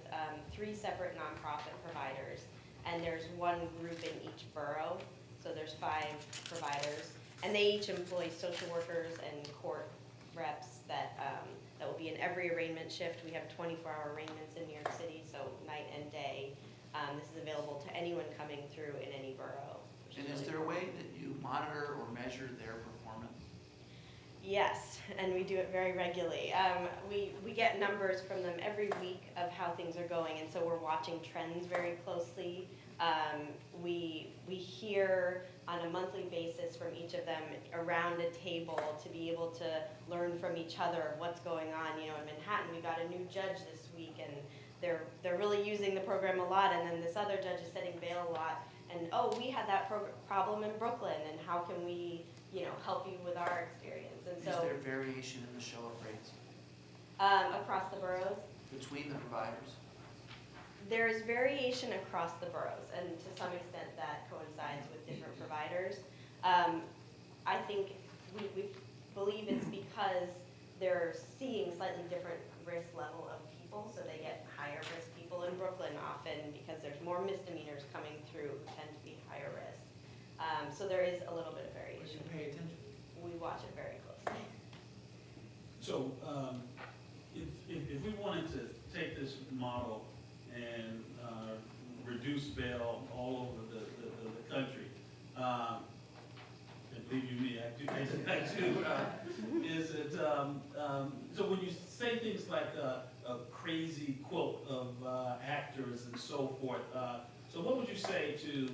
3 separate nonprofit providers, and there's one group in each borough, so there's 5 providers, and they each employ social workers and court reps that will be in every arraignment shift. We have 24-hour arraignments in New York City, so night and day. This is available to anyone coming through in any borough. And is there a way that you monitor or measure their performance? Yes, and we do it very regularly. We get numbers from them every week of how things are going, and so we're watching trends very closely. We hear on a monthly basis from each of them around a table to be able to learn from each other what's going on. You know, in Manhattan, we got a new judge this week, and they're really using the program a lot, and then this other judge is setting bail a lot. And oh, we had that problem in Brooklyn, and how can we, help you with our experience? And so, is there variation in the show-up rates across the boroughs? between the providers? There is variation across the boroughs, and to some extent that coincides with different providers. I think we believe it's because they're seeing slightly different risk level of people, so they get higher risk people in Brooklyn often because there's more misdemeanors coming through who tend to be higher risk. So there is a little bit of variation. You pay attention. We watch it very closely. So if we wanted to take this model and reduce bail all over the country, and believe you me, I do, is it, so when you say things like a crazy quilt of actors and so forth, so what would you say to,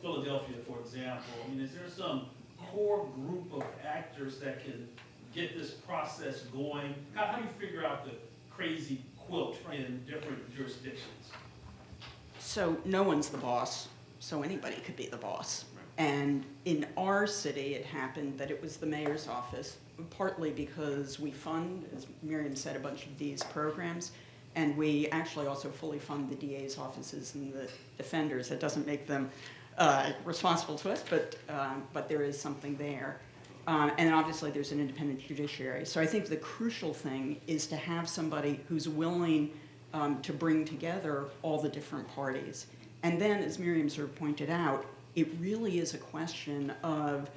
Philadelphia, for example? I mean, is there some core group of actors that can get this process going? How do you figure out the crazy quilt in different jurisdictions? So no one's the boss, so anybody could be the boss. And in our city, it happened that it was the mayor's office, partly because we fund, as Miriam said, a bunch of these programs, and we actually also fully fund the DA's offices and the defenders. That doesn't make them responsible to us, but there is something there. And obviously there's an independent judiciary. So I think the crucial thing is to have somebody who's willing to bring together all the different parties. And then, as Miriam sort of pointed out, it really is a question of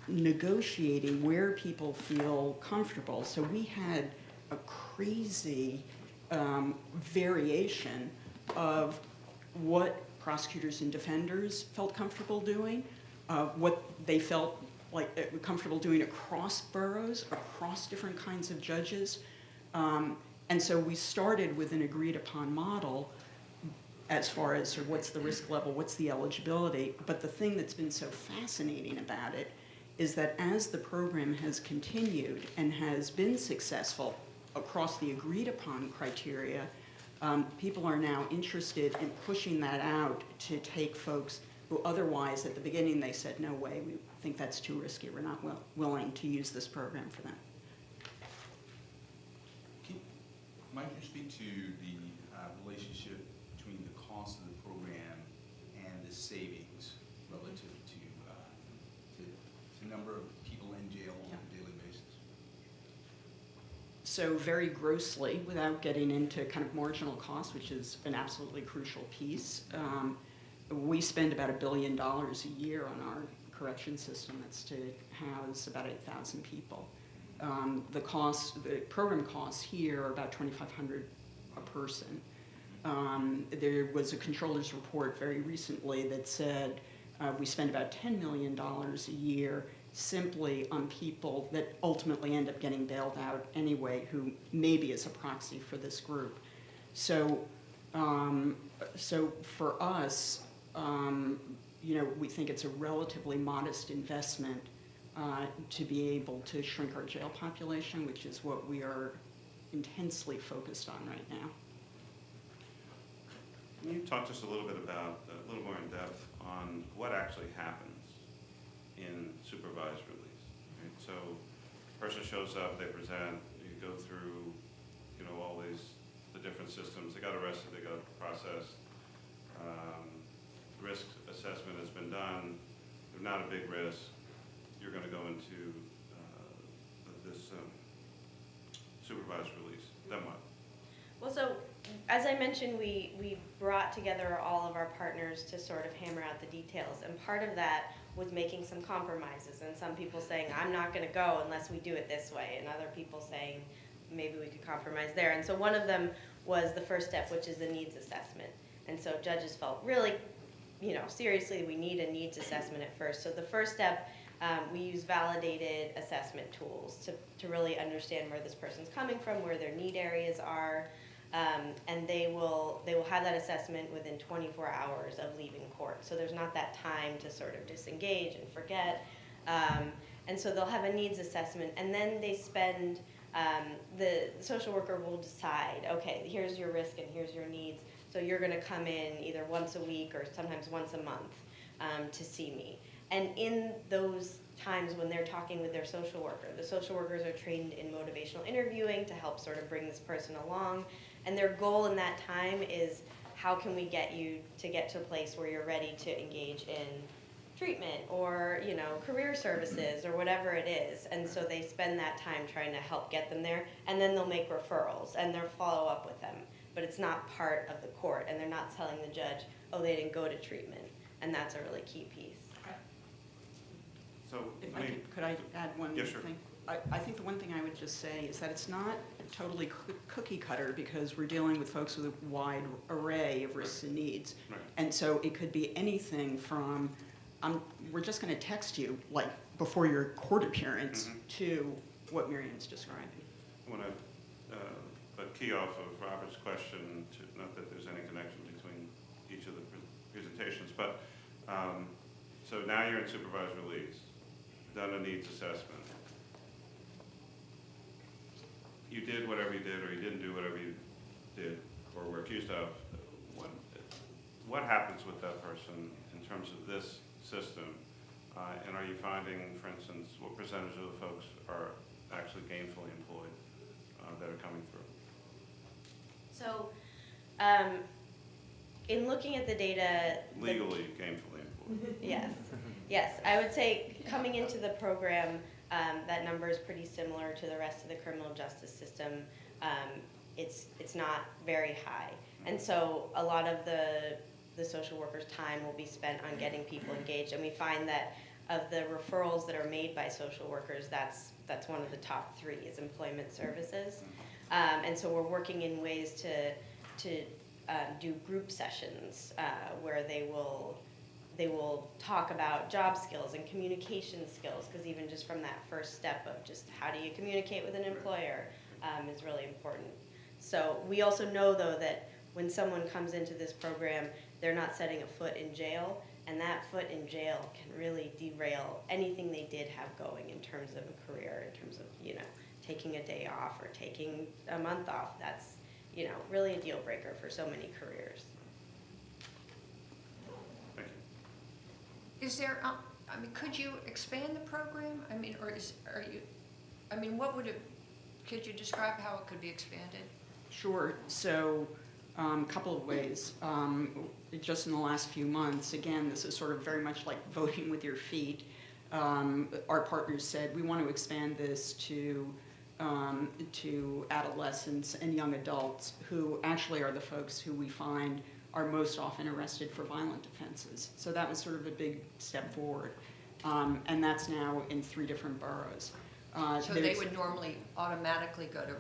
negotiating where people feel comfortable. So we had a crazy variation of what prosecutors and defenders felt comfortable doing, what they felt like comfortable doing across boroughs, across different kinds of judges. And so we started with an agreed upon model as far as sort of what's the risk level, what's the eligibility. But the thing that's been so fascinating about it is that as the program has continued and has been successful, across the agreed upon criteria, people are now interested in pushing that out to take folks who otherwise at the beginning they said, no way, we think that's too risky, we're not willing to use this program for them. Might you speak to the relationship between the cost of the program and the savings relative to the number of people in jail on a daily basis? So very grossly, without getting into kind of marginal cost, which is an absolutely crucial piece, we spend about $1 billion a year on our correction system. That's to house about 8,000 people. The program costs here are about $2,500 a person. There was a controller's report very recently that said we spend about $10 million a year simply on people that ultimately end up getting bailed out anyway, who maybe is a proxy for this group. So, so for us, we think it's a relatively modest investment to be able to shrink our jail population, which is what we are intensely focused on right now. Can you talk to us a little bit about, a little more in depth, on what actually happens in supervised release? Right? So, a person shows up, they present, you go through, all the different systems. They got arrested, they got processed. Risk assessment has been done. They're not a big risk. You're going to go into this supervised release. Then what? Well, so as I mentioned, we brought together all of our partners to sort of hammer out the details, and part of that was making some compromises, and some people saying, I'm not going to go unless we do it this way, and other people saying, maybe we could compromise there. And so one of them was the first step, which is the needs assessment. And so judges felt really, seriously, we need a needs assessment at first. So the first step, we use validated assessment tools to really understand where this person's coming from, where their need areas are, and they will have that assessment within 24 hours of leaving court. So there's not that time to sort of disengage and forget. And so they'll have a needs assessment, and then they spend, the social worker will decide, okay, here's your risk and here's your needs. So you're going to come in either once a week or sometimes once a month to see me. And in those times when they're talking with their social worker, the social workers are trained in motivational interviewing to help sort of bring this person along. And their goal in that time is, how can we get you to get to a place where you're ready to engage in treatment or, career services or whatever it is. And so they spend that time trying to help get them there. And then they'll make referrals and they'll follow up with them. But it's not part of the court, and they're not telling the judge, oh, they didn't go to treatment. And that's a really key piece. So, Could I add one yeah, sure. thing? I think the one thing I would just say is that it's not totally cookie cutter, because we're dealing with folks with a wide array of risks and needs. Right. And so it could be anything from, we're just going to text you, like, before your court appearance, to what Miriam's describing. I want to key off of Robert's question, not that there's any connection between each of the presentations, but so now you're in supervised release, done a needs assessment. You did whatever you did, or you didn't do whatever you did or were accused of. What happens with that person in terms of this system? And are you finding, for instance, what percentage of the folks are actually gainfully employed that are coming through? So, in looking at the data... Legally gainfully employed. Yes. I would say coming into the program, that number is pretty similar to the rest of the criminal justice system. It's not very high. And so a lot of the social workers' time will be spent on getting people engaged. And we find that of the referrals that are made by social workers, that's one of the top 3 is employment services. And so we're working in ways to do group sessions where they will talk about job skills and communication skills, because even just from that first step of just how do you communicate with an employer is really important. So we also know, though, that when someone comes into this program, they're not setting a foot in jail, and that foot in jail can really derail anything they did have going in terms of a career, in terms of, taking a day off or taking a month off. That's, really a deal breaker for so many careers. Thank you. Is there, could you expand the program? What would it, could you describe how it could be expanded? Sure. So, a couple of ways. Just in the last few months, again, this is sort of very much like voting with your feet. Our partners said, we want to expand this to adolescents and young adults who actually are the folks who we find are most often arrested for violent offenses. So that was sort of a big step forward. And that's now in 3 different boroughs. So they would normally automatically go to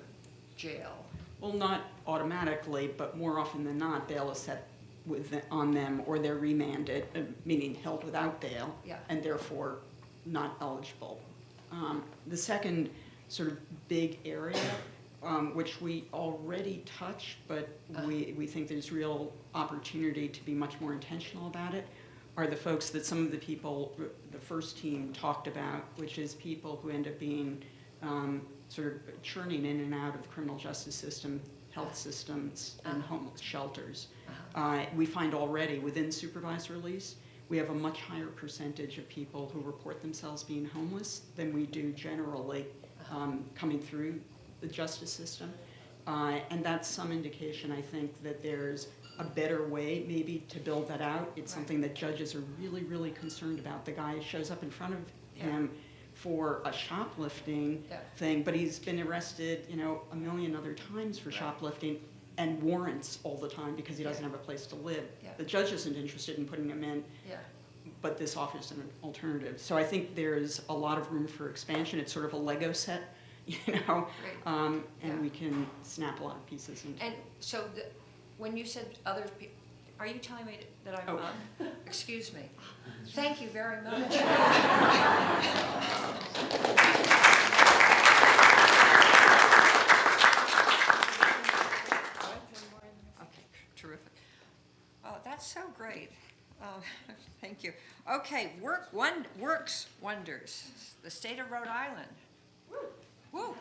jail? Well, not automatically, but more often than not, bail is set on them, or they're remanded, meaning held without bail, Yeah. and therefore not eligible. The second sort of big area, which we already touch, but we think there's real opportunity to be much more intentional about it, are the folks that some of the people, the first team talked about, which is people who end up being sort of churning in and out of the criminal justice system, health systems, and homeless shelters. We find already within supervised release, we have a much higher percentage of people who report themselves being homeless than we do generally coming through the justice system. And that's some indication, I think, that there's a better way maybe to build that out. It's something that judges are really, really concerned about. The guy shows up in front of him for a shoplifting thing, but he's been arrested, a million other times for shoplifting and warrants all the time because he doesn't have a place to live. The judge isn't interested in putting him in, but this offers an alternative. So I think there's a lot of room for expansion. It's sort of a Lego set, and we can snap a lot of pieces into it. And so when you said other people, are you telling me that I'm on? Excuse me. Thank you very much. Okay, terrific. Oh, that's so great. Thank you. Okay, Works Wonders, the state of Rhode Island. Woo.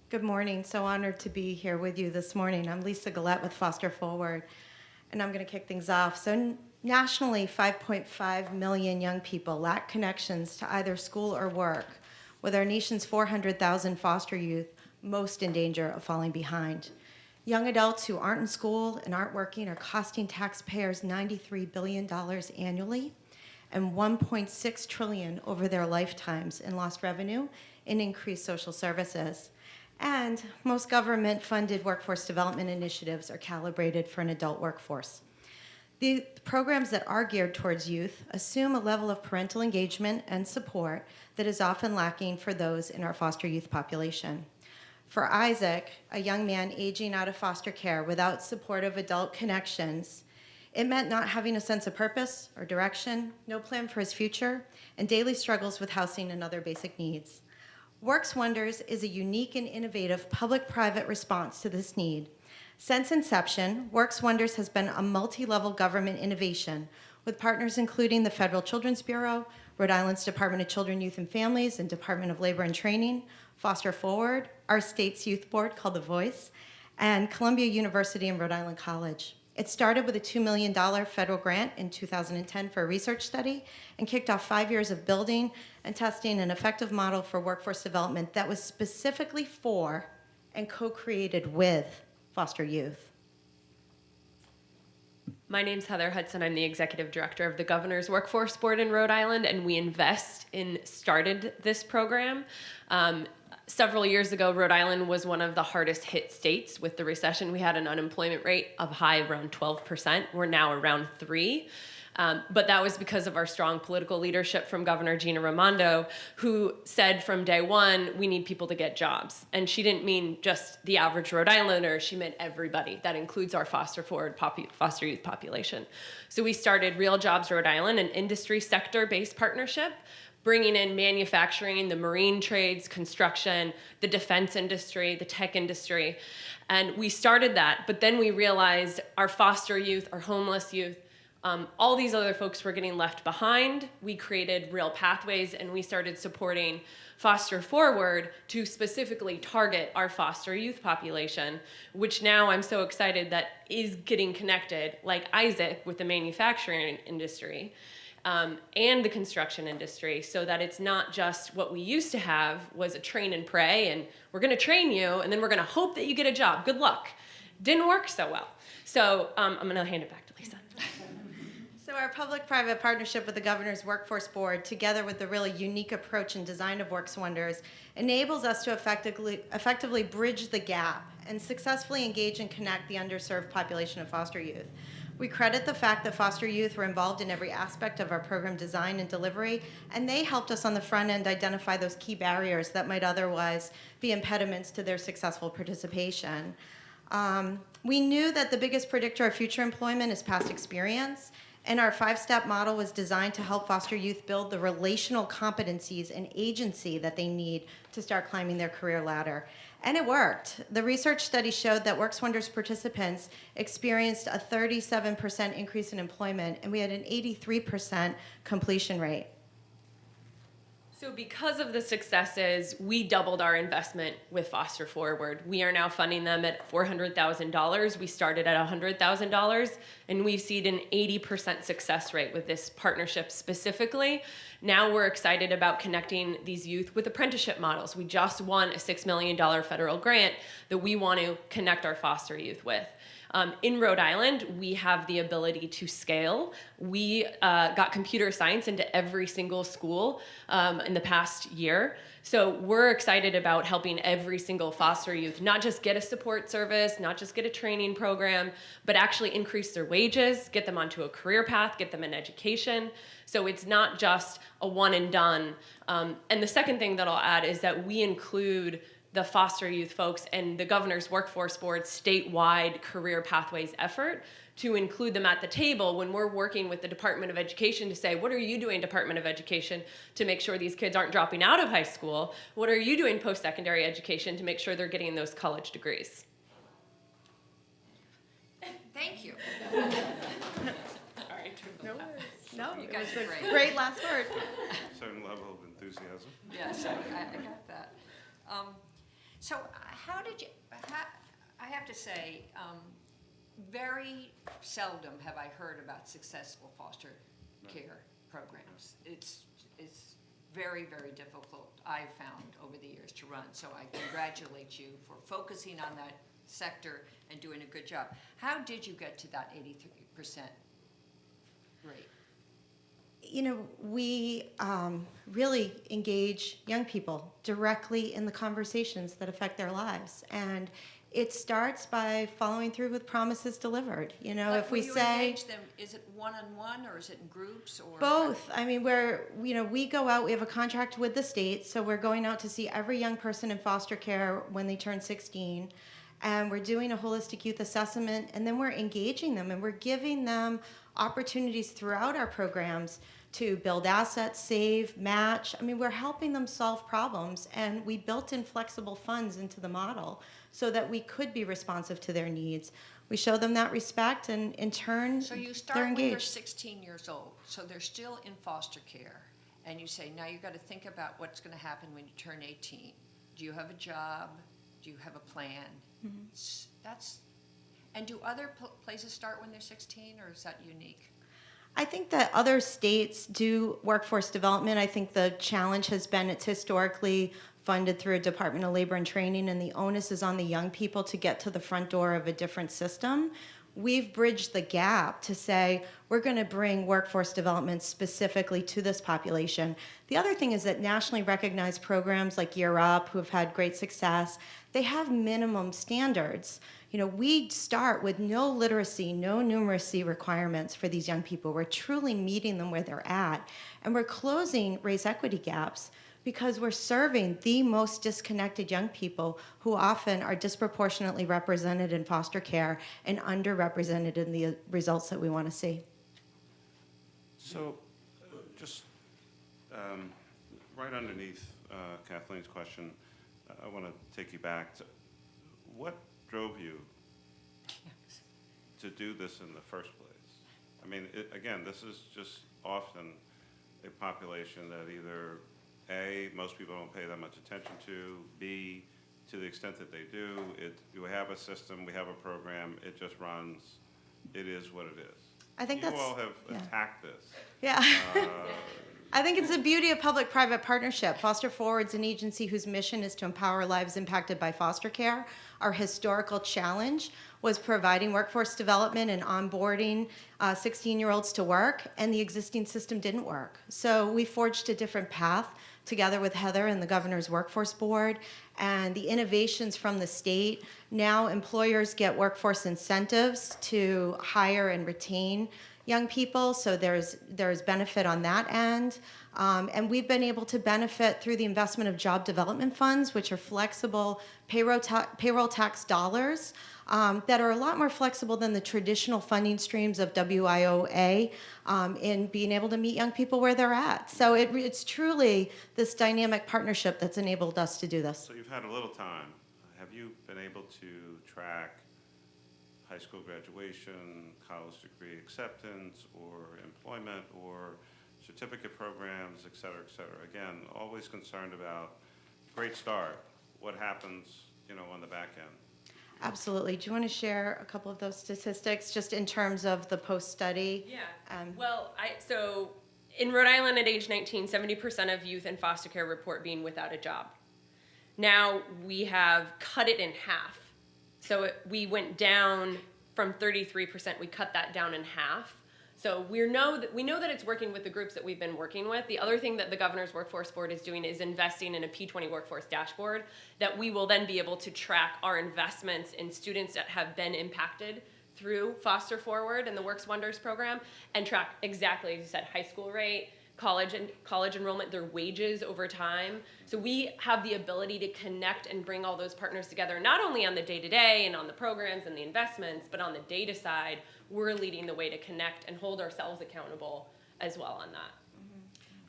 Good morning. So honored to be here with you this morning. I'm Lisa Gillette with Foster Forward, and I'm going to kick things off. So nationally, 5.5 million young people lack connections to either school or work, with our nation's 400,000 foster youth most in danger of falling behind. Young adults who aren't in school and aren't working are costing taxpayers $93 billion annually and $1.6 trillion over their lifetimes in lost revenue and increased social services. And most government-funded workforce development initiatives are calibrated for an adult workforce. The programs that are geared towards youth assume a level of parental engagement and support that is often lacking for those in our foster youth population. For Isaac, a young man aging out of foster care without supportive adult connections, it meant not having a sense of purpose or direction, no plan for his future, and daily struggles with housing and other basic needs. Works Wonders is a unique and innovative public-private response to this need. Since inception, Works Wonders has been a multi-level government innovation with partners including the Federal Children's Bureau, Rhode Island's Department of Children, Youth, and Families, and Department of Labor and Training, Foster Forward, our state's youth board called The Voice, and Columbia University and Rhode Island College. It started with a $2 million federal grant in 2010 for a research study and kicked off 5 years of building and testing an effective model for workforce development that was specifically for and co-created with foster youth. My name's Heather Hudson. I'm the executive director of the Governor's Workforce Board in Rhode Island, and we started this program. Several years ago, Rhode Island was one of the hardest hit states with the recession. We had an unemployment rate of high around 12%. We're now around 3%. But that was because of our strong political leadership from Governor Gina Raimondo, who said from day one, we need people to get jobs. And she didn't mean just the average Rhode Islander, she meant everybody. That includes our foster youth population. So we started Real Jobs Rhode Island, an industry sector-based partnership, bringing in manufacturing, the marine trades, construction, the defense industry, the tech industry. And we started that, but then we realized our foster youth, our homeless youth, all these other folks were getting left behind. We created Real Pathways, and we started supporting Foster Forward to specifically target our foster youth population, which now I'm so excited that is getting connected, like Isaac, with the manufacturing industry and the construction industry, so that it's not just what we used to have was a train and pray, and we're gonna train you, and then we're gonna hope that you get a job. Good luck. Didn't work so well. So I'm gonna hand it back to Lisa. So our public-private partnership with the Governor's Workforce Board, together with the really unique approach and design of Works Wonders, enables us to effectively bridge the gap and successfully engage and connect the underserved population of foster youth. We credit the fact that foster youth were involved in every aspect of our program design and delivery, and they helped us on the front end identify those key barriers that might otherwise be impediments to their successful participation. We knew that the biggest predictor of future employment is past experience, and our 5-step model was designed to help foster youth build the relational competencies and agency that they need to start climbing their career ladder. And it worked. The research study showed that Works Wonders participants experienced a 37% increase in employment, and we had an 83% completion rate. So because of the successes, we doubled our investment with Foster Forward. We are now funding them at $400,000. We started at $100,000, and we've seen an 80% success rate with this partnership specifically. Now we're excited about connecting these youth with apprenticeship models. We just won a $6 million federal grant that we want to connect our foster youth with. In Rhode Island, we have the ability to scale. We got computer science into every single school in the past year. So we're excited about helping every single foster youth not just get a support service, not just get a training program, but actually increase their wages, get them onto a career path, get them an education. So it's not just a one and done. And the second thing that I'll add is that we include the foster youth folks and the Governor's Workforce Board statewide career pathways effort to include them at the table when we're working with the Department of Education to say, what are you doing, Department of Education, to make sure these kids aren't dropping out of high school? What are you doing, post-secondary education, to make sure they're getting those college degrees? Thank you. All right. No, You it guys was are a great. great last word. Certain level of enthusiasm. Yes, I got that. So how did you, I have to say, very seldom have I heard about successful foster care programs. It's very, very difficult, I've found, over the years to run. So I congratulate you for focusing on that sector and doing a good job. How did you get to that 83% rate? You know, we really engage young people directly in the conversations that affect their lives. And it starts by following through with promises delivered. You know, Like if we when you say engage them, is it one-on-one or is it in groups or? both. I mean, we go out, we have a contract with the state, so we're going out to see every young person in foster care when they turn 16. And we're doing a holistic youth assessment, and then we're engaging them, and we're giving them opportunities throughout our programs to build assets, save, match. I mean, we're helping them solve problems, and we built in flexible funds into the model so that we could be responsive to their needs. We show them that respect, and in turn, So you they're start when engaged. they're 16 years old, so they're still in foster care, and you say, now you've got to think about what's going to happen when you turn 18. Do you have a job? Do you have a plan? And do other places start when they're 16, or is that unique? I think that other states do workforce development. I think the challenge has been it's historically funded through a Department of Labor and Training, and the onus is on the young people to get to the front door of a different system. we've bridged the gap to say we're going to bring workforce development specifically to this population. The other thing is that nationally recognized programs like Year Up, who have had great success, they have minimum standards. You know, we start with no literacy, no numeracy requirements for these young people. We're truly meeting them where they're at, and we're closing race equity gaps because we're serving the most disconnected young people who often are disproportionately represented in foster care and underrepresented in the results that we want to see. So, just right underneath Kathleen's question, I want to take you back to what drove you to do this in the first place? I mean, again, this is just often a population that either A, most people don't pay that much attention to, B, to the extent that they do, we have a system, we have a program, it just runs, it is what it is. I think you that's, all have yeah. attacked this. Yeah. I think it's the beauty of public-private partnership. Foster Forward's an agency whose mission is to empower lives impacted by foster care. Our historical challenge was providing workforce development and onboarding 16-year-olds to work, and the existing system didn't work. So we forged a different path together with Heather and the Governor's Workforce Board, and the innovations from the state. Now employers get workforce incentives to hire and retain young people, so there's benefit on that end. And we've been able to benefit through the investment of job development funds, which are flexible payroll tax dollars that are a lot more flexible than the traditional funding streams of WIOA in being able to meet young people where they're at. So it's truly this dynamic partnership that's enabled us to do this. So you've had a little time. Have you been able to track high school graduation, college degree acceptance, or employment, or certificate programs, et cetera, et cetera? Again, always concerned about great start. What happens, on the back end? Absolutely. Do you want to share a couple of those statistics just in terms of the post-study? Yeah. So in Rhode Island at age 19, 70% of youth in foster care report being without a job. Now we have cut it in half. So we went down from 33%, we cut that down in half. So we know that it's working with the groups that we've been working with. The other thing that the Governor's Workforce Board is doing is investing in a P20 workforce dashboard that we will then be able to track our investments in students that have been impacted through Foster Forward and the Works Wonders program, and track exactly, as you said, high school rate, college enrollment, their wages over time. So we have the ability to connect and bring all those partners together, not only on the day-to-day and on the programs and the investments, but on the data side, we're leading the way to connect and hold ourselves accountable as well on that.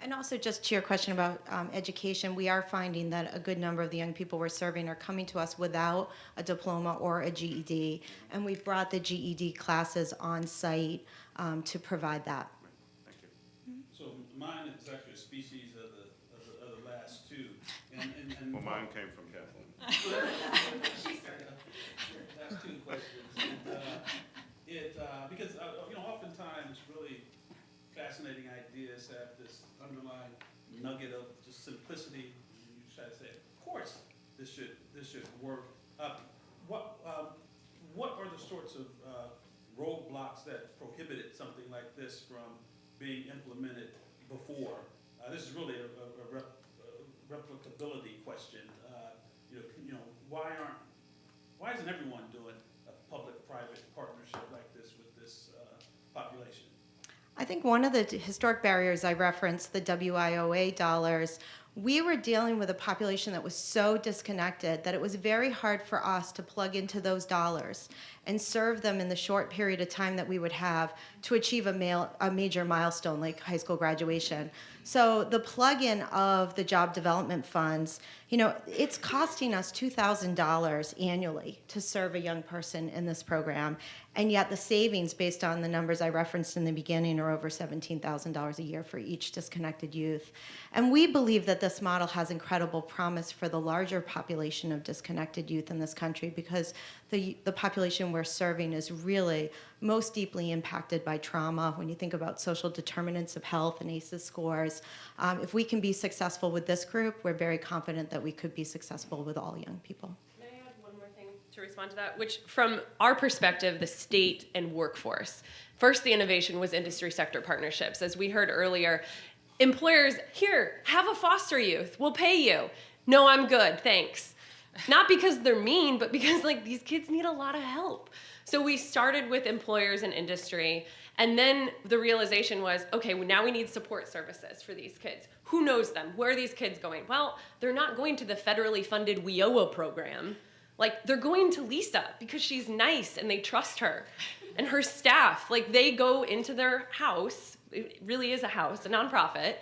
And also just to your question about education, we are finding that a good number of the young people we're serving are coming to us without a diploma or a GED, and we've brought the GED classes on site to provide that. So mine is actually a species of the last two. And Well, mine came from Kathleen. Last two questions. And, because oftentimes really fascinating ideas have this underlying nugget of just simplicity. You try to say, of course, this should work. What are the sorts of roadblocks that prohibited something like this from being implemented before? This is really a replicability question. Why isn't everyone doing a public-private partnership like this with this population? I think one of the historic barriers I referenced, the WIOA dollars, we were dealing with a population that was so disconnected that it was very hard for us to plug into those dollars and serve them in the short period of time that we would have to achieve a major milestone like high school graduation. So the plug-in of the job development funds, it's costing us $2,000 annually to serve a young person in this program, and yet the savings based on the numbers I referenced in the beginning are over $17,000 a year for each disconnected youth. And we believe that this model has incredible promise for the larger population of disconnected youth in this country, because the population we're serving is really most deeply impacted by trauma. When you think about social determinants of health and ACEs scores, if we can be successful with this group, we're very confident that we could be successful with all young people. May I add one more thing to respond to that, which from our perspective, the state and workforce. First, the innovation was industry sector partnerships. As we heard earlier, employers, here, have a foster youth, we'll pay you. No, I'm good, thanks. Not because they're mean, but because like these kids need a lot of help. So we started with employers and industry, and then the realization was, okay, well, now we need support services for these kids. Who knows them? Where are these kids going? Well, they're not going to the federally funded WIOA program. Like, they're going to Lisa because she's nice and they trust her. And her staff, like, they go into their house, it really is a house, a nonprofit,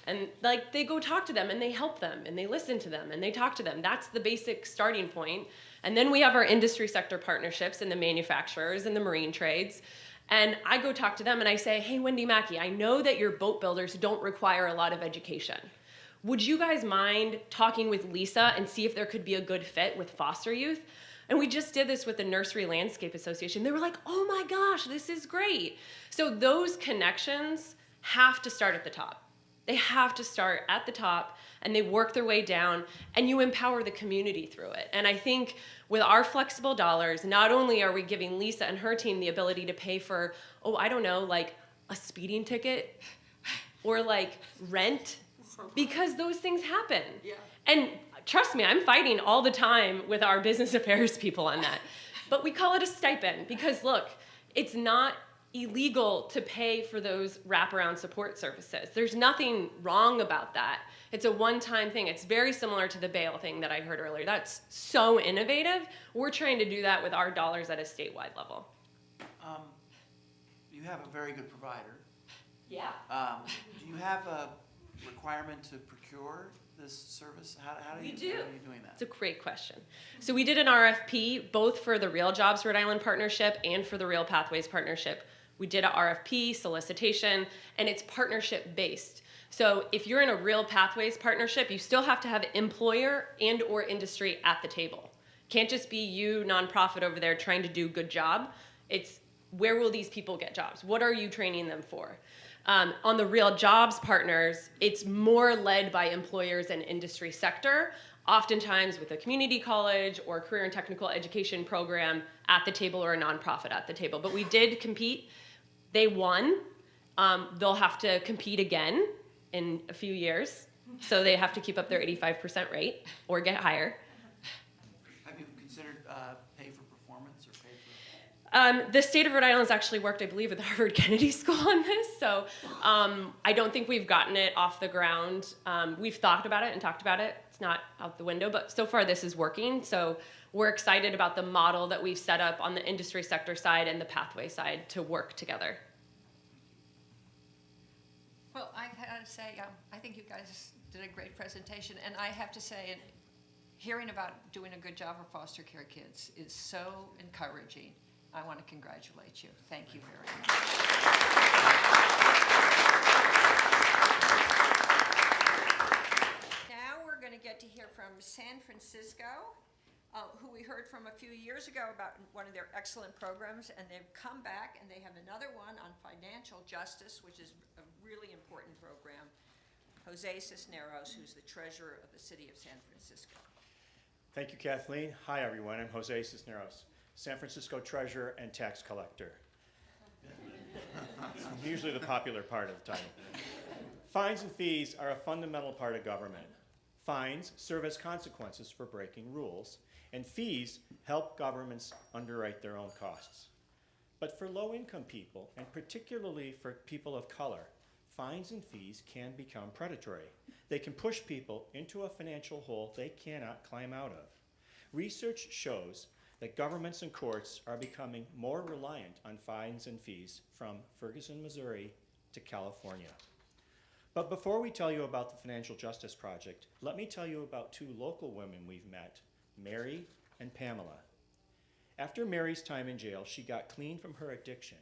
and like they go talk to them and they help them and they listen to them and they talk to them. That's the basic starting point. And then we have our industry sector partnerships and the manufacturers and the marine trades. And I go talk to them and I say, hey, Wendy Mackey, I know that your boat builders don't require a lot of education. Would you guys mind talking with Lisa and see if there could be a good fit with foster youth? And we just did this with the Nursery Landscape Association. They were like, oh my gosh, this is great. So those connections have to start at the top. They have to start at the top and they work their way down and you empower the community through it. And I think with our flexible dollars, not only are we giving Lisa and her team the ability to pay for, oh, I don't know, like a speeding ticket or like rent, because those things happen. Yeah. And trust me, I'm fighting all the time with our business affairs people on that. But we call it a stipend because look, it's not illegal to pay for those wraparound support services. There's nothing wrong about that. It's a one-time thing. It's very similar to the bail thing that I heard earlier. That's so innovative. We're trying to do that with our dollars at a statewide level. You have a very good provider. Yeah. Do you have a requirement to procure this service? How are you doing that? It's a great question. So we did an RFP both for the Real Jobs Rhode Island Partnership and for the Real Pathways Partnership. We did a RFP, solicitation, and it's partnership based. So if you're in a Real Pathways partnership, you still have to have employer and or industry at the table. Can't just be you, nonprofit over there trying to do a good job. It's where will these people get jobs? What are you training them for? On the Real Jobs Partners, it's more led by employers and industry sector, oftentimes with a community college or career and technical education program at the table or a nonprofit at the table. But we did compete. They won. They'll have to compete again in a few years. So they have to keep up their 85% rate or get higher. Have you considered pay for performance or pay for? The state of Rhode Island's actually worked, I believe, with Harvard Kennedy School on this. So I don't think we've gotten it off the ground. We've thought about it and talked about it. It's not out the window, but so far this is working. So we're excited about the model that we've set up on the industry sector side and the pathway side to work together. Well, I gotta say, I think you guys did a great presentation, and I have to say, hearing about doing a good job for foster care kids is so encouraging. I want to congratulate you. Thank you very much. Now we're going to get to hear from San Francisco, who we heard from a few years ago about one of their excellent programs, and they've come back and they have another one on financial justice, which is a really important program. Jose Cisneros, who's the treasurer of the city of San Francisco. Thank you, Kathleen. Hi, everyone. I'm Jose Cisneros, San Francisco treasurer and tax collector. Usually the popular part of the title. Fines and fees are a fundamental part of government. Fines serve as consequences for breaking rules, and fees help governments underwrite their own costs. But for low-income people, and particularly for people of color, fines and fees can become predatory. They can push people into a financial hole they cannot climb out of. Research shows that governments and courts are becoming more reliant on fines and fees from Ferguson, Missouri to California. But before we tell you about the Financial Justice Project, let me tell you about two local women we've met, Mary and Pamela. After Mary's time in jail, she got clean from her addiction,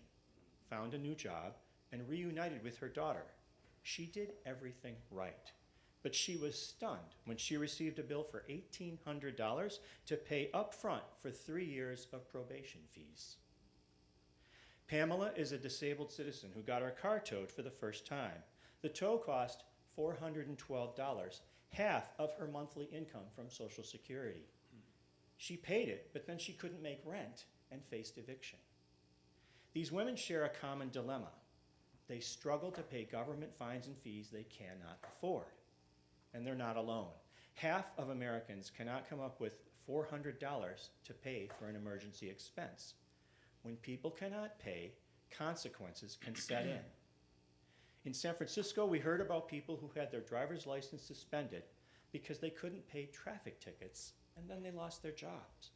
found a new job, and reunited with her daughter. She did everything right. But she was stunned when she received a bill for $1,800 to pay up front for 3 years of probation fees. Pamela is a disabled citizen who got her car towed for the first time. The tow cost $412, half of her monthly income from Social Security. She paid it, but then she couldn't make rent and faced eviction. These women share a common dilemma. They struggle to pay government fines and fees they cannot afford. And they're not alone. Half of Americans cannot come up with $400 to pay for an emergency expense. When people cannot pay, consequences can set in. In San Francisco, we heard about people who had their driver's license suspended because they couldn't pay traffic tickets, and then they lost their jobs.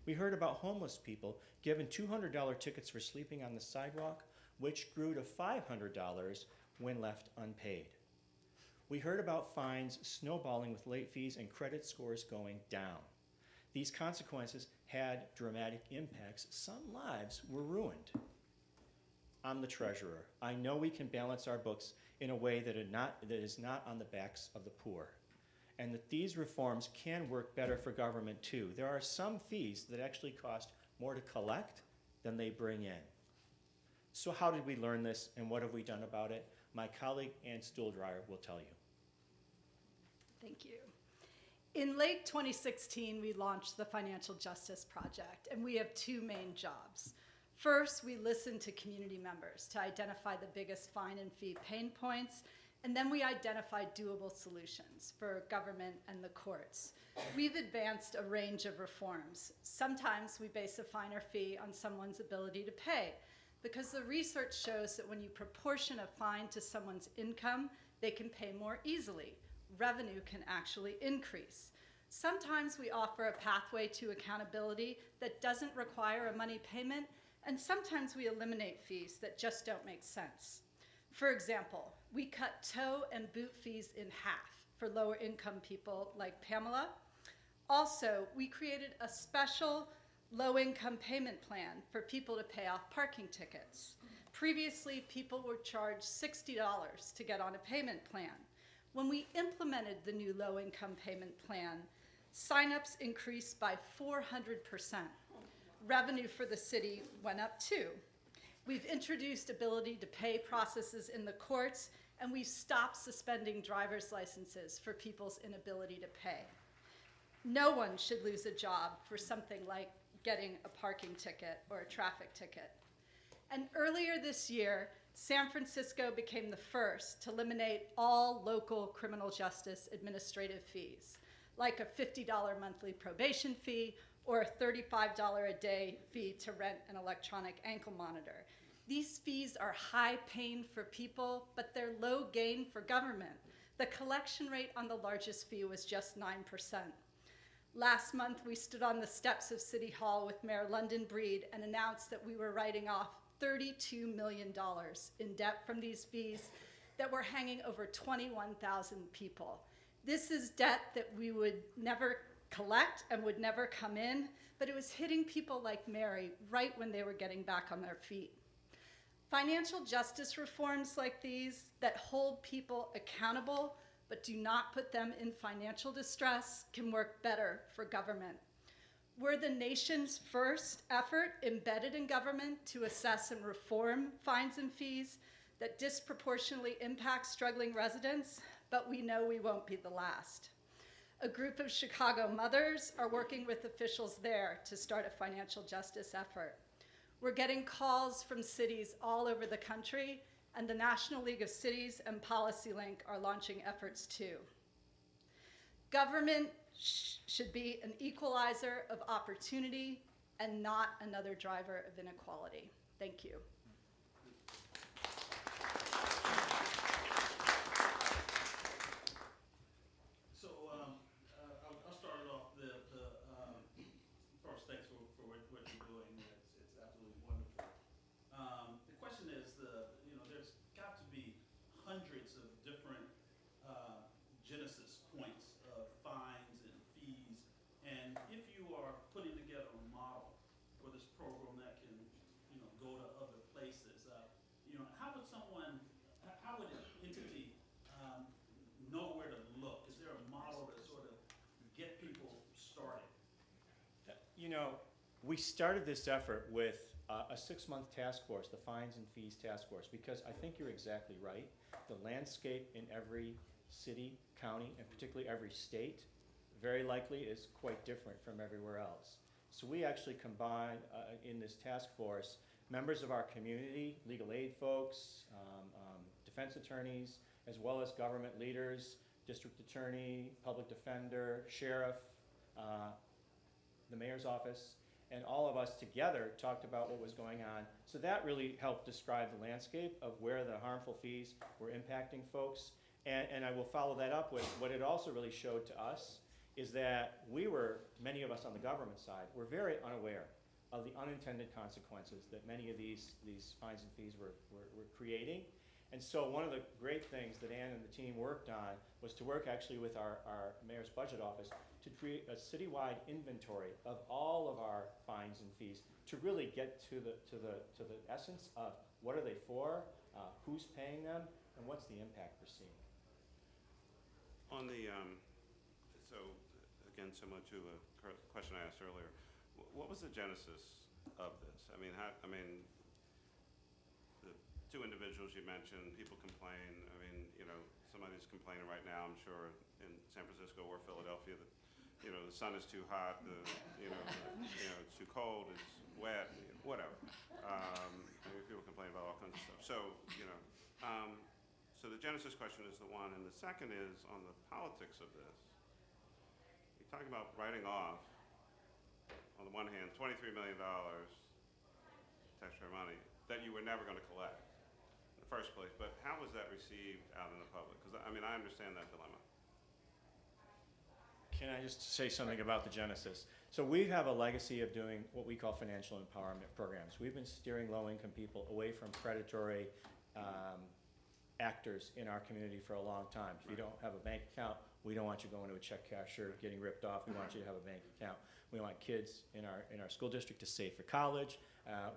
We heard about homeless people given $200 tickets for sleeping on the sidewalk, which grew to $500 when left unpaid. We heard about fines snowballing with late fees and credit scores going down. These consequences had dramatic impacts. Some lives were ruined. I'm the treasurer. I know we can balance our books in a way that is not on the backs of the poor, and that these reforms can work better for government too. There are some fees that actually cost more to collect than they bring in. So how did we learn this, and what have we done about it? My colleague Ann Stuhldreher will tell you. Thank you. In late 2016, we launched the Financial Justice Project, and we have two main jobs. First, we listen to community members to identify the biggest fine and fee pain points, and then we identify doable solutions for government and the courts. We've advanced a range of reforms. Sometimes we base a fine or fee on someone's ability to pay, because the research shows that when you proportion a fine to someone's income, they can pay more easily. Revenue can actually increase. Sometimes we offer a pathway to accountability that doesn't require a money payment, and sometimes we eliminate fees that just don't make sense. For example, we cut tow and boot fees in half for lower income people like Pamela. Also, we created a special low-income payment plan for people to pay off parking tickets. Previously, people were charged $60 to get on a payment plan. When we implemented the new low-income payment plan, signups increased by 400%. Revenue for the city went up too. We've introduced ability to pay processes in the courts, and we've stopped suspending driver's licenses for people's inability to pay. No one should lose a job for something like getting a parking ticket or a traffic ticket. And earlier this year, San Francisco became the first to eliminate all local criminal justice administrative fees, like a $50 monthly probation fee or a $35 a day fee to rent an electronic ankle monitor. These fees are high pain for people, but they're low gain for government. The collection rate on the largest fee was just 9%. Last month, we stood on the steps of City Hall with Mayor London Breed and announced that we were writing off $32 million in debt from these fees that were hanging over 21,000 people. This is debt that we would never collect and would never come in, but it was hitting people like Mary right when they were getting back on their feet. Financial justice reforms like these that hold people accountable but do not put them in financial distress can work better for government. We're the nation's first effort embedded in government to assess and reform fines and fees that disproportionately impact struggling residents, but we know we won't be the last. A group of Chicago mothers are working with officials there to start a financial justice effort. We're getting calls from cities all over the country, and the National League of Cities and PolicyLink are launching efforts too. Government should be an equalizer of opportunity and not another driver of inequality. Thank you. So I'll start it off. First, thanks for what you're doing. It's absolutely wonderful. The question is, there's got to be hundreds of different genesis points of fines and fees, and if you are putting together a model for this program that can, go to other places, how would an entity know where to look? Is there a model to sort of get people started? We started this effort with a 6-month task force, the Fines and Fees Task Force, because I think you're exactly right. The landscape in every city, county, and particularly every state very likely is quite different from everywhere else. So we actually combined in this task force members of our community, legal aid folks, defense attorneys, as well as government leaders, district attorney, public defender, sheriff, the mayor's office, and all of us together talked about what was going on. So that really helped describe the landscape of where the harmful fees were impacting folks. And I will follow that up with what it also really showed to us is that many of us on the government side, were very unaware of the unintended consequences that many of these fines and fees were creating. And so one of the great things that Ann and the team worked on was to work actually with our mayor's budget office to create a citywide inventory of all of our fines and fees to really get to the essence of what are they for, who's paying them, and what's the impact we're seeing. On the, so again, similar to a question I asked earlier, what was the genesis of this? I mean, the two individuals you mentioned, people complain. I mean, you know, somebody's complaining right now, I'm sure, in San Francisco or Philadelphia that, you know, the sun is too hot, it's too cold, it's wet, whatever. I mean, people complain about all kinds of stuff. So, so the genesis question is the one, and the second is on the politics of this. You're talking about writing off, on the one hand, $23 million taxpayer money that you were never going to collect in the first place, but how was that received out in the public? Because, I mean, I understand that dilemma. Can I just say something about the genesis? So we have a legacy of doing what we call financial empowerment programs. We've been steering low-income people away from predatory actors in our community for a long time. If you don't have a bank account, we don't want you going to a check casher getting ripped off. We want you to have a bank account. We want kids in our school district to save for college.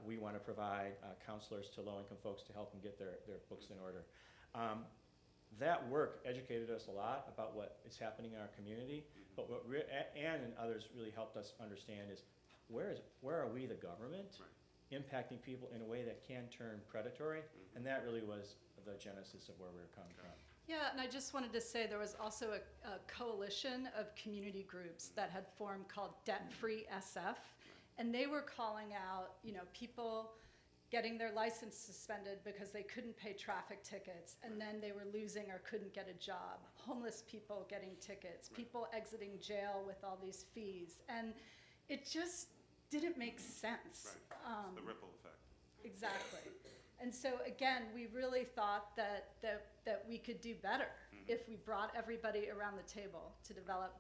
We want to provide counselors to low-income folks to help them get their books in order. That work educated us a lot about what is happening in our community, but what Ann and others really helped us understand is where are we, the government, impacting people in a way that can turn predatory, and that really was the genesis of where we were coming from. Yeah, and I just wanted to say there was also a coalition of community groups that had formed called Debt Free SF, and they were calling out, people getting their license suspended because they couldn't pay traffic tickets, and then they were losing or couldn't get a job. Homeless people getting tickets, people exiting jail with all these fees, and it just didn't make sense. Right. It's the ripple effect. Exactly. And so again, we really thought that we could do better if we brought everybody around the table to develop,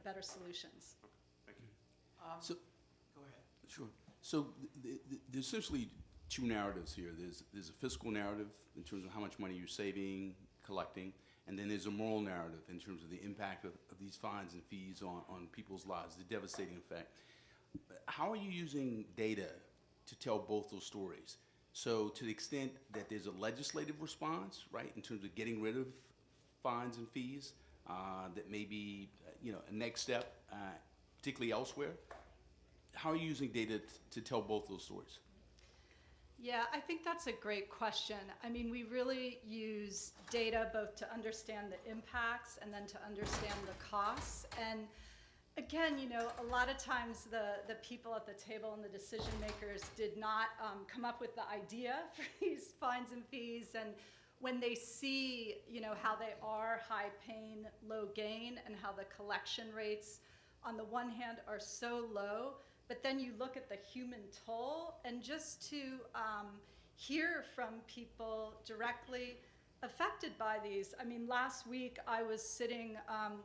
better solutions. Okay. Thank you. So, Go ahead. sure. So there's essentially two narratives here. There's a fiscal narrative in terms of how much money you're saving, collecting, and then there's a moral narrative in terms of the impact of these fines and fees on people's lives, the devastating effect. How are you using data to tell both those stories? So to the extent that there's a legislative response, right, in terms of getting rid of fines and fees, that may be, a next step, particularly elsewhere, how are you using data to tell both those stories? Yeah, I think that's a great question. I mean, we really use data both to understand the impacts and then to understand the costs. And again, a lot of times the people at the table and the decision makers did not come up with the idea for these fines and fees. And when they see, how they are high pain, low gain, and how the collection rates on the one hand are so low, but then you look at the human toll, and just to hear from people directly affected by these. I mean, last week I was sitting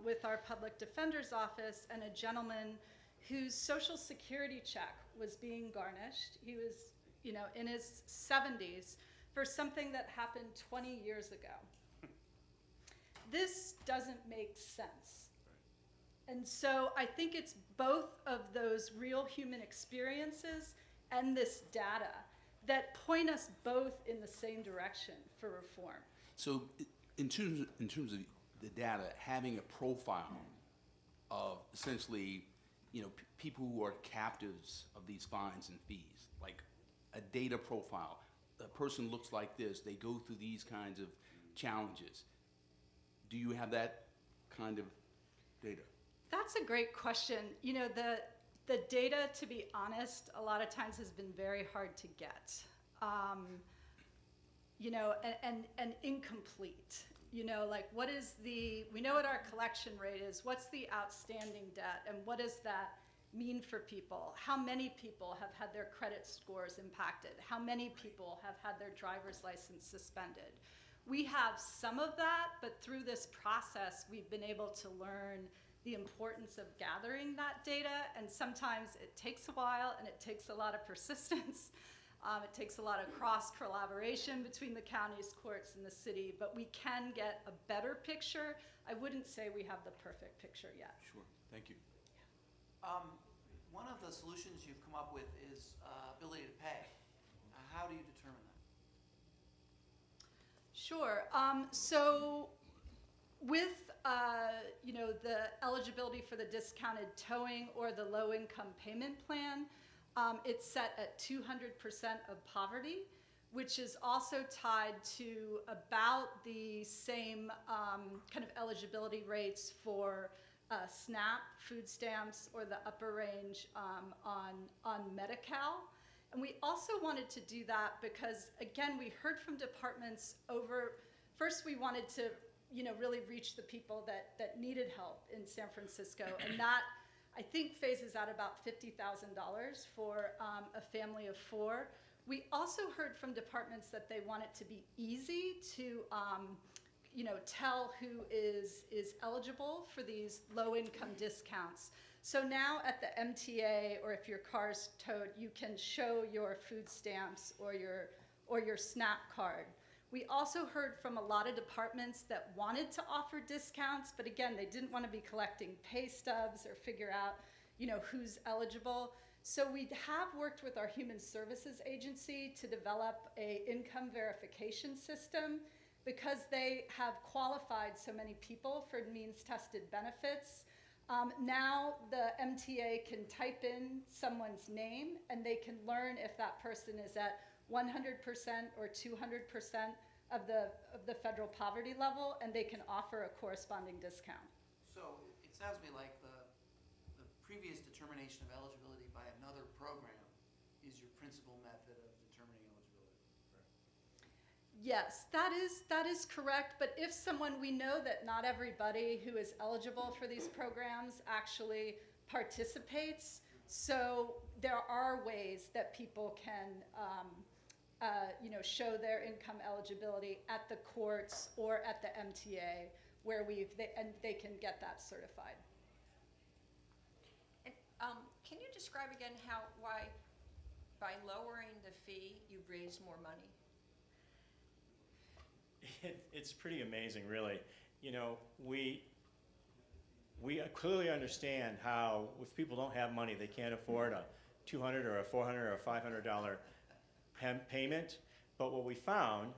with our public defender's office and a gentleman whose Social Security check was being garnished. He was, in his 70s for something that happened 20 years ago. This doesn't make sense. And so I think it's both of those real human experiences and this data that point us both in the same direction for reform. So in terms of the data, having a profile of essentially, people who are captives of these fines and fees, like a data profile, a person looks like this, they go through these kinds of challenges. Do you have that kind of data? That's a great question. You know, the data, to be honest, a lot of times has been very hard to get. You know, and incomplete. You know, like what is we know what our collection rate is, what's the outstanding debt, and what does that mean for people? How many people have had their credit scores impacted? How many people have had their driver's license suspended? We have some of that, but through this process, we've been able to learn the importance of gathering that data, and sometimes it takes a while and it takes a lot of persistence. It takes a lot of cross-collaboration between the counties, courts, and the city, but we can get a better picture. I wouldn't say we have the perfect picture yet. Sure, thank you. One of the solutions you've come up with is ability to pay. How do you determine that? Sure. So with you know, the eligibility for the discounted towing or the low-income payment plan, it's set at 200% of poverty, which is also tied to about the same kind of eligibility rates for SNAP, food stamps, or the upper range on Medi-Cal. And we also wanted to do that because, again, we heard from departments first we wanted to, you know, really reach the people that needed help in San Francisco, and that, I think, phases out about $50,000 for a family of 4. We also heard from departments that they want it to be easy to you know, tell who is eligible for these low-income discounts. So now at the MTA, or if your car's towed, you can show your food stamps or your SNAP card. We also heard from a lot of departments that wanted to offer discounts, but again, they didn't want to be collecting pay stubs or figure out, you know, who's eligible. So we have worked with our Human Services Agency to develop an income verification system because they have qualified so many people for means-tested benefits. Now the MTA can type in someone's name and they can learn if that person is at 100% or 200% of the federal poverty level, and they can offer a corresponding discount. So it sounds to me like the previous determination of eligibility by another program is your principal method of determining eligibility. Yes, that is correct, but if someone, we know that not everybody who is eligible for these programs actually participates, so there are ways that people can you know, show their income eligibility at the courts or at the MTA where and they can get that certified. And, can you describe again why by lowering the fee you've raised more money? It's pretty amazing, really. You know, we clearly understand how if people don't have money, they can't afford a $200 or a $400 or a $500 payment. But what we found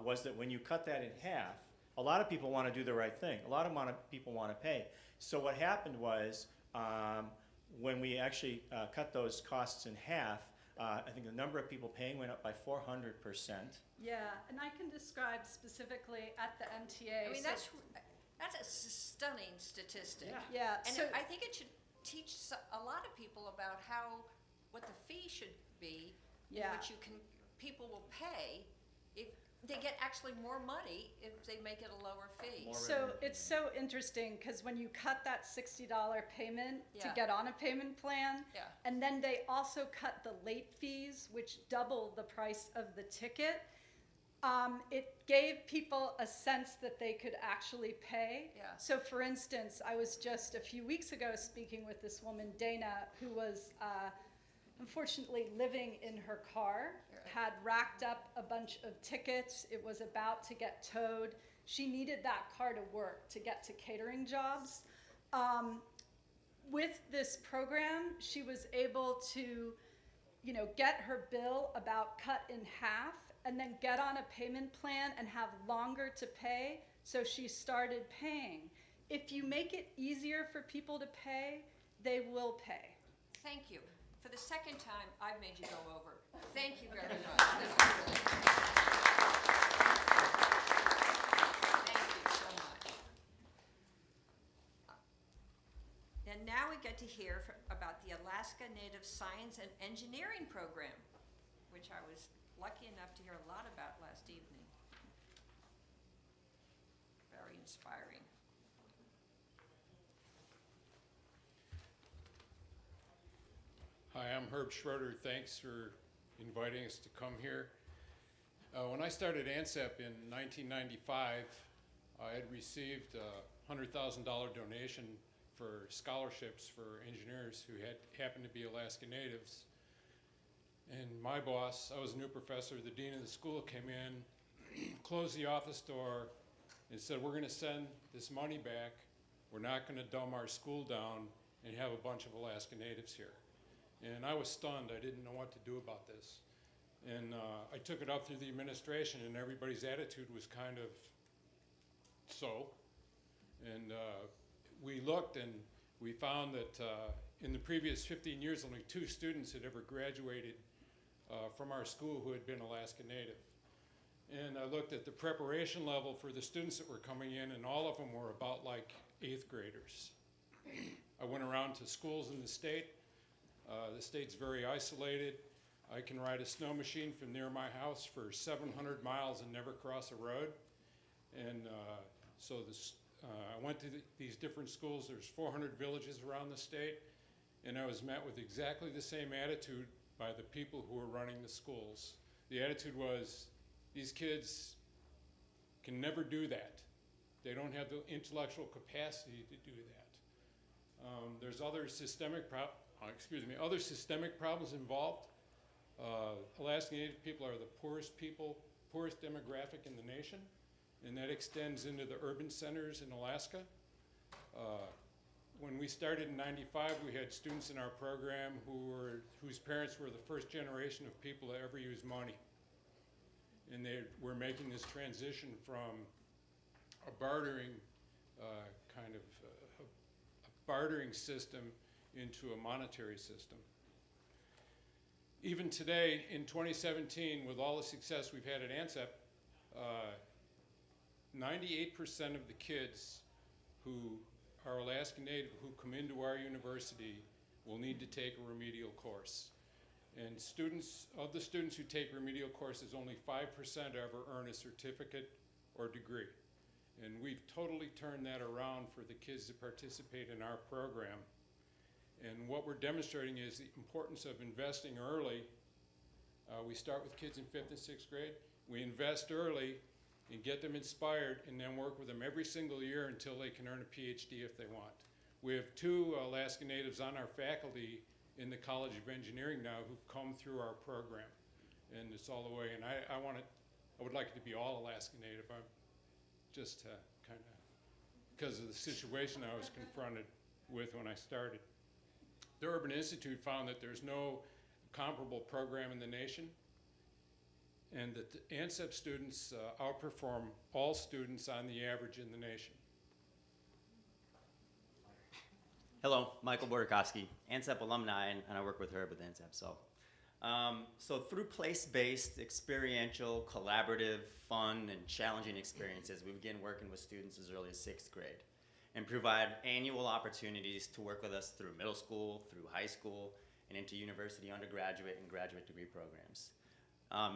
was that when you cut that in half, a lot of people want to do the right thing. A lot of people want to pay. So what happened was when we actually cut those costs in half, I think the number of people paying went up by 400%. Yeah, and I can describe specifically at the MTA. I mean, that's a stunning statistic. Yeah. And So I think it should teach a lot of people about what the fee should be, Yeah. which people will pay if they get actually more money if they make it a lower fee. So it's so interesting because when you cut that $60 payment to Yeah. get on a payment plan, Yeah. and then they also cut the late fees, which double the price of the ticket, it gave people a sense that they could actually pay. Yeah. So for instance, I was just a few weeks ago speaking with this woman, Dana, who was unfortunately living in her car, had racked up a bunch of tickets. It was about to get towed. She needed that car to work to get to catering jobs. With this program, she was able to, you know, get her bill about cut in half and then get on a payment plan and have longer to pay. So she started paying. If you make it easier for people to pay, they will pay. Thank you. For the second time, I've made you go over. Thank you very much. Thank you so much. And now we get to hear about the Alaska Native Science and Engineering Program, which I was lucky enough to hear a lot about last evening. Very inspiring. Hi, I'm Herb Schroeder. Thanks for inviting us to come here. When I started ANSEP in 1995, I had received a $100,000 donation for scholarships for engineers who happened to be Alaska Natives. And my boss, I was a new professor, the dean of the school came in, closed the office door, and said, we're going to send this money back. We're not going to dumb our school down and have a bunch of Alaska Natives here. And I was stunned. I didn't know what to do about this. And I took it up through the administration, and everybody's attitude was kind of so. And we looked, and we found that in the previous 15 years, only 2 students had ever graduated from our school who had been Alaska Native. And I looked at the preparation level for the students that were coming in, and all of them were about like 8th graders. I went around to schools in the state. The state's very isolated. I can ride a snow machine from near my house for 700 miles and never cross a road. And so I went to these different schools. There's 400 villages around the state, and I was met with exactly the same attitude by the people who were running the schools. The attitude was, these kids can never do that. They don't have the intellectual capacity to do that. There's other systemic problems involved. Alaska Native people are the poorest demographic in the nation, and that extends into the urban centers in Alaska. When we started in '95, we had students in our program whose parents were the first generation of people to ever use money. And they were making this transition from a bartering bartering system into a monetary system. Even today, in 2017, with all the success we've had at ANSEP, 98% of the kids who are Alaska Native who come into our university will need to take a remedial course. And of the students who take remedial courses, only 5% ever earn a certificate or degree. And we've totally turned that around for the kids that participate in our program. And what we're demonstrating is the importance of investing early. We start with kids in 5th and 6th grade. We invest early and get them inspired, and then work with them every single year until they can earn a PhD if they want. We have 2 Alaska Natives on our faculty in the College of Engineering now who've come through our program. And it's all the way, and I would like it to be all Alaska Native. I'm just kind of, because of the situation I was confronted with when I started. The Urban Institute found that there's no comparable program in the nation, and that the ANSEP students outperform all students on the average in the nation. Hello, Michael Borikowski, ANSEP alumni, and I work with Herb with ANSEP. So through place-based, experiential, collaborative, fun, and challenging experiences, we begin working with students as early as 6th grade and provide annual opportunities to work with us through middle school, through high school, and into university undergraduate and graduate degree programs.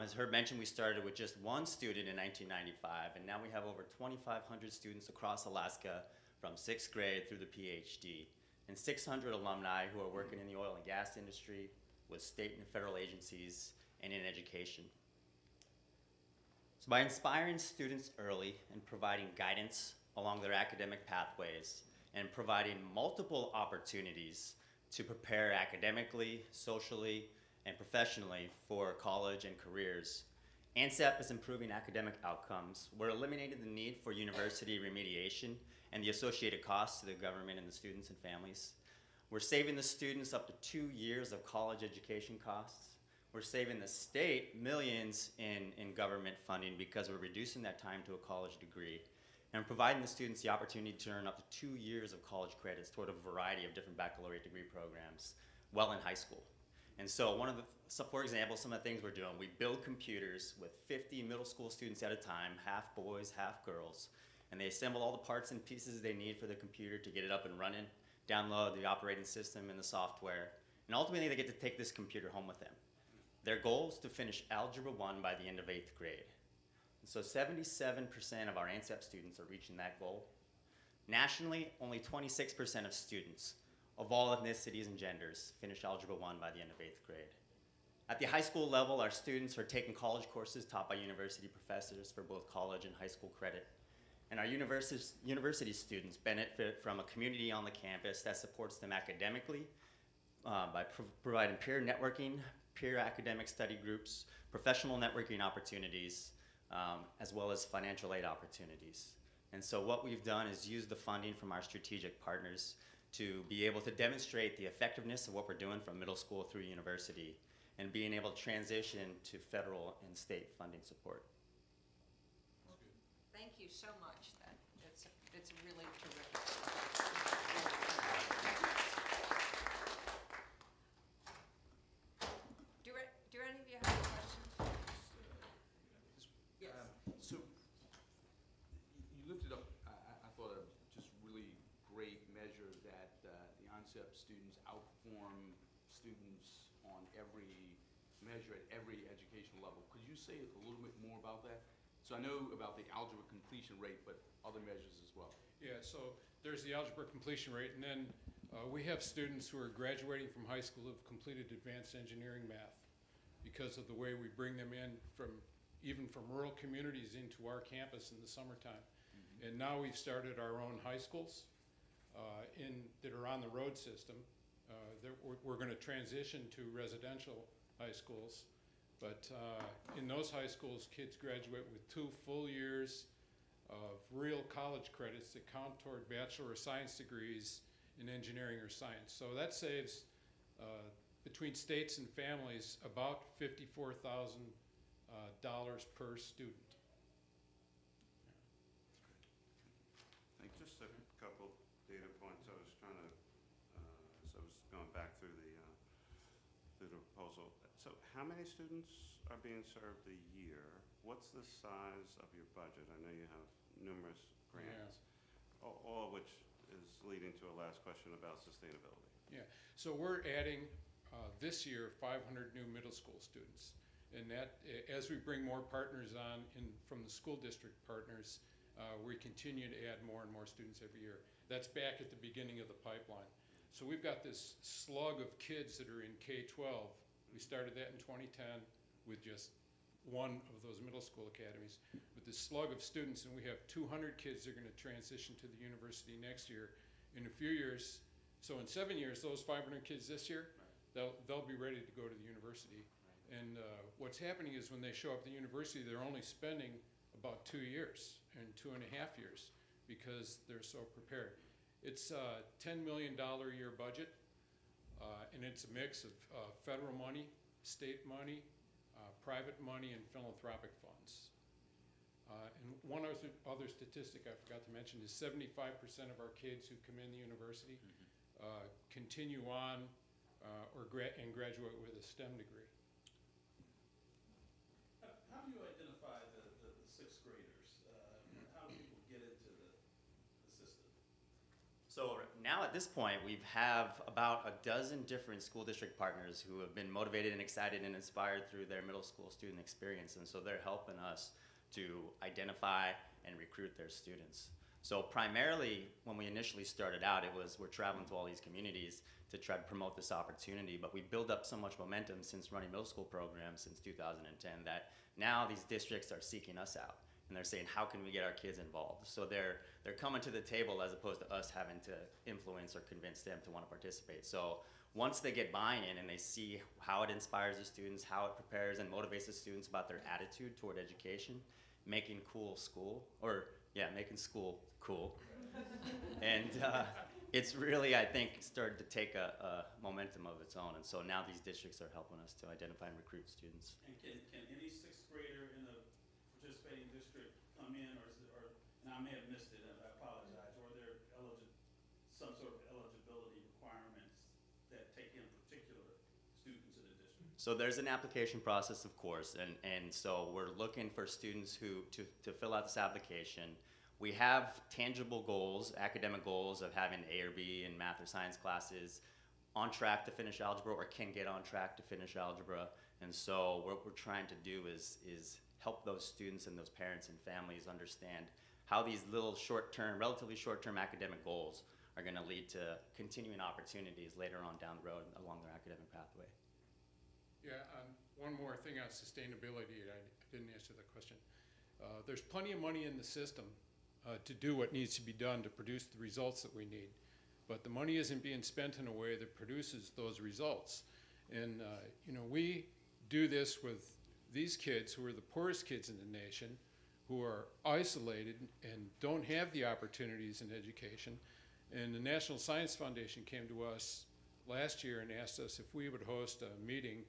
As Herb mentioned, we started with just 1 student in 1995, and now we have over 2,500 students across Alaska from 6th grade through the PhD, and 600 alumni who are working in the oil and gas industry, with state and federal agencies, and in education. So by inspiring students early and providing guidance along their academic pathways, and providing multiple opportunities to prepare academically, socially, and professionally for college and careers, ANSEP is improving academic outcomes. We're eliminating the need for university remediation and the associated costs to the government and the students and families. We're saving the students up to 2 years of college education costs. We're saving the state millions in government funding because we're reducing that time to a college degree, and providing the students the opportunity to earn up to 2 years of college credits toward a variety of different baccalaureate degree programs while in high school. And so for example, some of the things we're doing, we build computers with 50 middle school students at a time, half boys, half girls, and they assemble all the parts and pieces they need for the computer to get it up and running. download the operating system and the software, and ultimately they get to take this computer home with them. Their goal is to finish Algebra 1 by the end of 8th grade. And so 77% of our ANSEP students are reaching that goal. Nationally, only 26% of students of all ethnicities and genders finish Algebra 1 by the end of 8th grade. At the high school level, our students are taking college courses taught by university professors for both college and high school credit. And our university students benefit from a community on the campus that supports them academically by providing peer networking, peer academic study groups, professional networking opportunities, as well as financial aid opportunities. And so what we've done is use the funding from our strategic partners to be able to demonstrate the effectiveness of what we're doing from middle school through university and being able to transition to federal and state funding support. Thank you so much. It's really terrific. Do any of you have any questions? Yes. So you lifted up, I thought, a just really great measure that the ONCEP students outperform students on every measure at every educational level. Could you say a little bit more about that? So I know about the algebra completion rate, but other measures as well. Yeah, so there's the algebra completion rate, and then we have students who are graduating from high school who have completed advanced engineering math because of the way we bring them in even from rural communities into our campus in the summertime. Mm-hmm. And now we've started our own high schools that are on the road system. We're going to transition to residential high schools, but in those high schools, kids graduate with 2 full years of real college credits that count toward Bachelor of Science degrees in engineering or science. So that saves, between states and families, about $54,000 per student. Just a couple data points. I was trying to, as I was going back through the proposal. So how many students are being served a year? What's the size of your budget? I know you have numerous grants, all of which is leading to a last question about sustainability. Yeah, so we're adding this year 500 new middle school students. And that, as we bring more partners on from the school district partners, we continue to add more and more students every year. That's back at the beginning of the pipeline. So we've got this slug of kids that are in K-12. We started that in 2010 with just one of those middle school academies. With this slug of students, and we have 200 kids that are going to transition to the university next year. In a few years, so in 7 years, those 500 kids this year, they'll be ready to go to the university. And what's happening is when they show up at the university, they're only spending about 2 years and 2.5 years because they're so prepared. It's a $10 million a year budget, and it's a mix of federal money, state money, private money, and philanthropic funds. And one other statistic I forgot to mention is 75% of our kids who come in the university continue on and graduate with a STEM degree. How do you identify the 6th graders? How do people get into the system? So now at this point, we have about a dozen different school district partners who have been motivated and excited and inspired through their middle school student experience. And so they're helping us to identify and recruit their students. So primarily, when we initially started out, we're traveling to all these communities to try to promote this opportunity, but we built up so much momentum since running middle school programs since 2010 that now these districts are seeking us out. And they're saying, how can we get our kids involved? So they're coming to the table as opposed to us having to influence or convince them to want to participate. So once they get buy-in and they see how it inspires the students, how it prepares and motivates the students about their attitude toward education, making school cool. And it's really, I think, started to take a momentum of its own. And so now these districts are helping us to identify and recruit students. And can any 6th grader in a participating district come in, or and I may have missed it, and I apologize, or are there some sort of eligibility requirements that take in particular students in the district? So there's an application process, of course, and so we're looking for students to fill out this application. We have tangible goals, academic goals of having A or B in math or science classes, on track to finish algebra or can get on track to finish algebra. And so what we're trying to do is help those students and those parents and families understand how these little short-term, relatively short-term academic goals are going to lead to continuing opportunities later on down the road along their academic pathway. Yeah, one more thing on sustainability. I didn't answer the question. There's plenty of money in the system to do what needs to be done to produce the results that we need. But the money isn't being spent in a way that produces those results. And you know, we do this with these kids who are the poorest kids in the nation, who are isolated and don't have the opportunities in education. And the National Science Foundation came to us last year and asked us if we would host a meeting,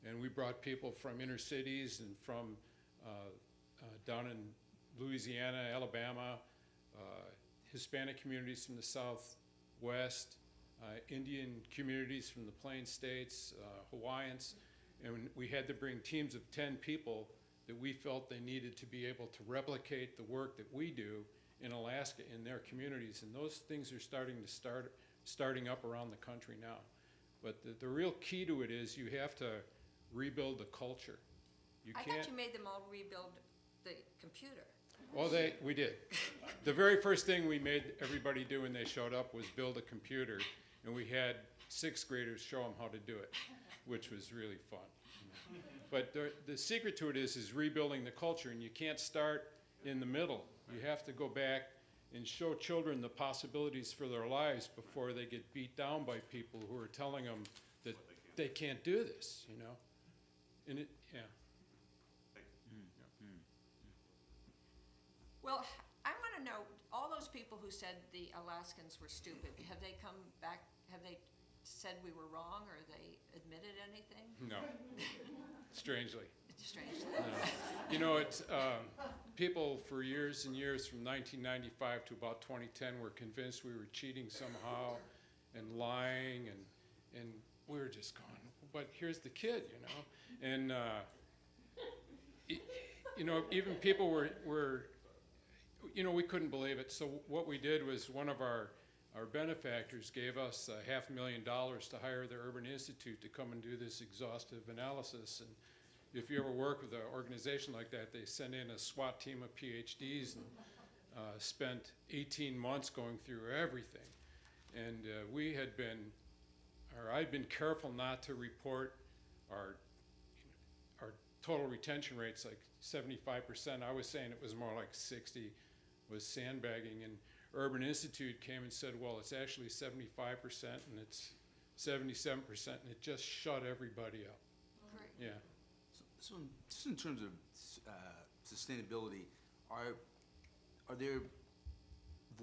and we brought people from inner cities and from down in Louisiana, Alabama, Hispanic communities from the Southwest, Indian communities from the Plains States, Hawaiians, and we had to bring teams of 10 people that we felt they needed to be able to replicate the work that we do in Alaska in their communities, and those things are starting up around the country now. But the real key to it is you have to rebuild the culture. I thought you made them all rebuild the computer. Well, we did. The very first thing we made everybody do when they showed up was build a computer, and we had 6th graders show them how to do it, which was really fun. But the secret to it is rebuilding the culture, and you can't start in the middle. You have to go back and show children the possibilities for their lives before they get beat down by people who are telling them that they can't do this, you know? And yeah. Well, I want to know, all those people who said the Alaskans were stupid, have they come back, have they said we were wrong, or they admitted anything? No, strangely. Strangely. No. You know, it's, people for years and years from 1995 to about 2010 were convinced we were cheating somehow and lying, and we were just going, but here's the kid, you know? And, you know, even people were, you know, we couldn't believe it. So what we did was one of our benefactors gave us $500,000 to hire the Urban Institute to come and do this exhaustive analysis. And if you ever work with an organization like that, they send in a SWAT team of PhDs and spent 18 months going through everything. And we had been, or I'd been careful not to report our total retention rates like 75%. I was saying it was more like 60, was sandbagging. And Urban Institute came and said, well, it's actually 75% and it's 77%, and it just shut everybody up. Great. Yeah. So just in terms of sustainability, are there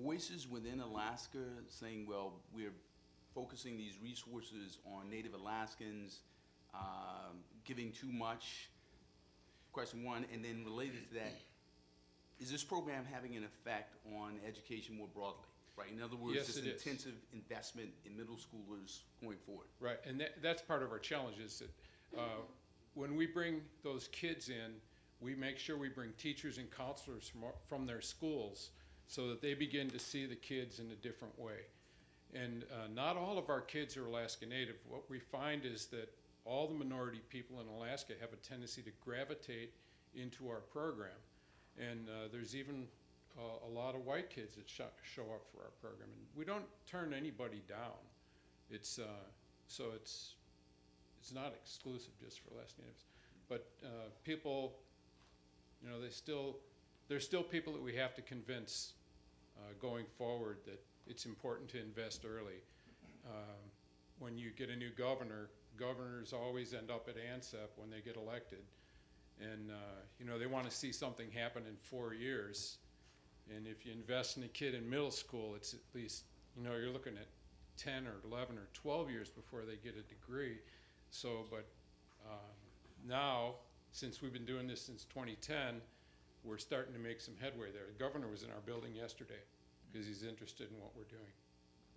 voices within Alaska saying, well, we're focusing these resources on Native Alaskans, giving too much? Question one, and then related to that, is this program having an effect on education more broadly? Right. In other words, Yes, this it is. intensive investment in middle schoolers going forward. Right, and that's part of our challenge is that when we bring those kids in, we make sure we bring teachers and counselors from their schools so that they begin to see the kids in a different way. And not all of our kids are Alaska Native. What we find is that all the minority people in Alaska have a tendency to gravitate into our program. And there's even a lot of white kids that show up for our program. And we don't turn anybody down. It's, so it's not exclusive just for Alaska Natives. But people, you know, there's still people that we have to convince going forward that it's important to invest early. When you get a new governor, governors always end up at ANSEP when they get elected. And, you know, they want to see something happen in 4 years. And if you invest in a kid in middle school, it's at least, you know, you're looking at 10 or 11 or 12 years before they get a degree. So, but now, since we've been doing this since 2010, we're starting to make some headway there. The governor was in our building yesterday because he's interested in what we're doing.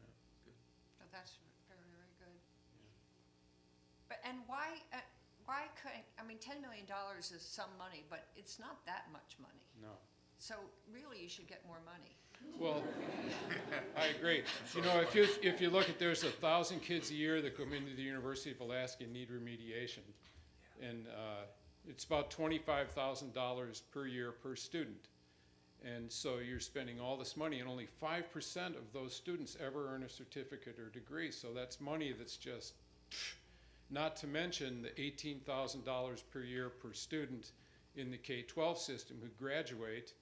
Yeah. Good. Oh, that's very, very good. Yeah. But, and why couldn't, I mean, $10 million is some money, but it's not that much money. No. So really, you should get more money. Well, I agree. You know, if you look at, there's 1,000 kids a year that come into the University of Alaska and need remediation. And it's about $25,000 per year per student. And so you're spending all this money, and only 5% of those students ever earn a certificate or degree. So that's money that's just, not to mention the $18,000 per year per student in the K-12 system who graduate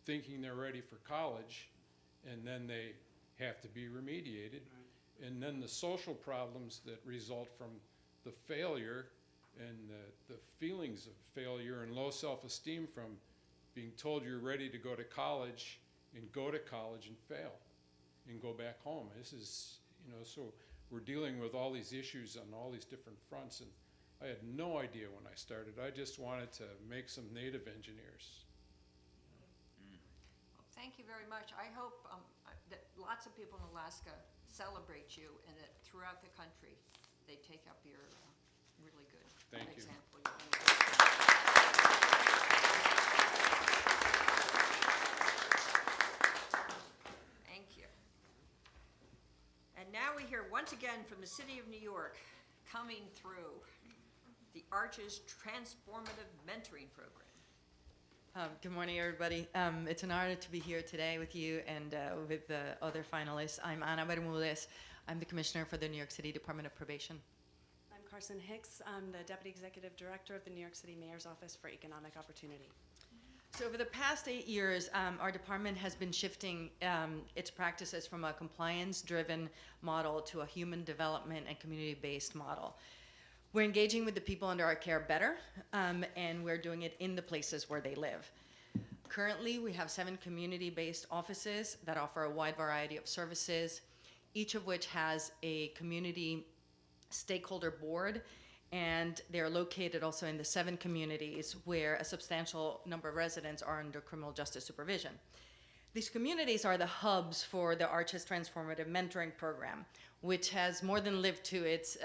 thinking they're ready for college, and then they have to be remediated. Right. And then the social problems that result from the failure and the feelings of failure and low self-esteem from being told you're ready to go to college and fail and go back home. This is, you know, so we're dealing with all these issues on all these different fronts, and I had no idea when I started. I just wanted to make some native engineers. Well, thank you very much. I hope that lots of people in Alaska celebrate you, and that throughout the country they take up your really good example. Thank you. And now we hear once again from the city of New York, coming through, the Arches Transformative Mentoring Program. Good morning, everybody. It's an honor to be here today with you and with the other finalists. I'm Ana Bermudez. I'm the commissioner for the New York City Department of Probation. I'm Carson Hicks. I'm the Deputy Executive Director of the New York City Mayor's Office for Economic Opportunity. So over the past 8 years, our department has been shifting its practices from a compliance-driven model to a human development and community-based model. We're engaging with the people under our care better, and we're doing it in the places where they live. Currently, we have 7 community-based offices that offer a wide variety of services, each of which has a community stakeholder board, and they're located also in the 7 communities where a substantial number of residents are under criminal justice supervision. These communities are the hubs for the Arches Transformative Mentoring Program, which has more than lived to its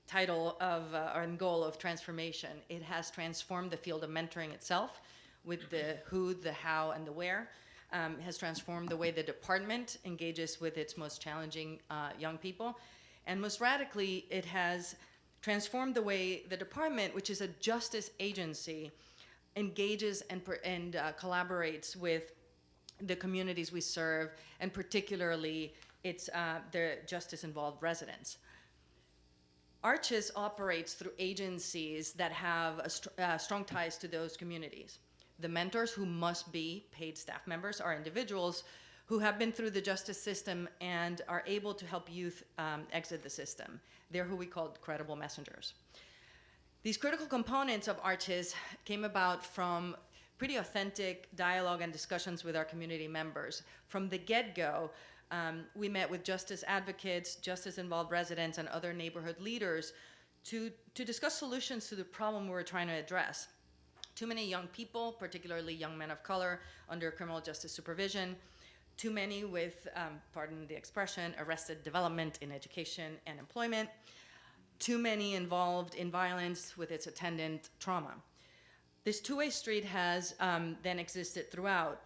title of or goal of transformation. It has transformed the field of mentoring itself with the who, the how, and the where. It has transformed the way the department engages with its most challenging young people. And most radically, it has transformed the way the department, which is a justice agency, engages and collaborates with the communities we serve, and particularly the justice-involved residents. Arches operates through agencies that have strong ties to those communities. The mentors, who must be paid staff members, are individuals who have been through the justice system and are able to help youth exit the system. They're who we call credible messengers. These critical components of Arches came about from pretty authentic dialogue and discussions with our community members. From the get-go, we met with justice advocates, justice-involved residents, and other neighborhood leaders to discuss solutions to the problem we were trying to address. Too many young people, particularly young men of color, under criminal justice supervision. Too many with, pardon the expression, arrested development in education and employment. Too many involved in violence with its attendant trauma. This two-way street has then existed throughout.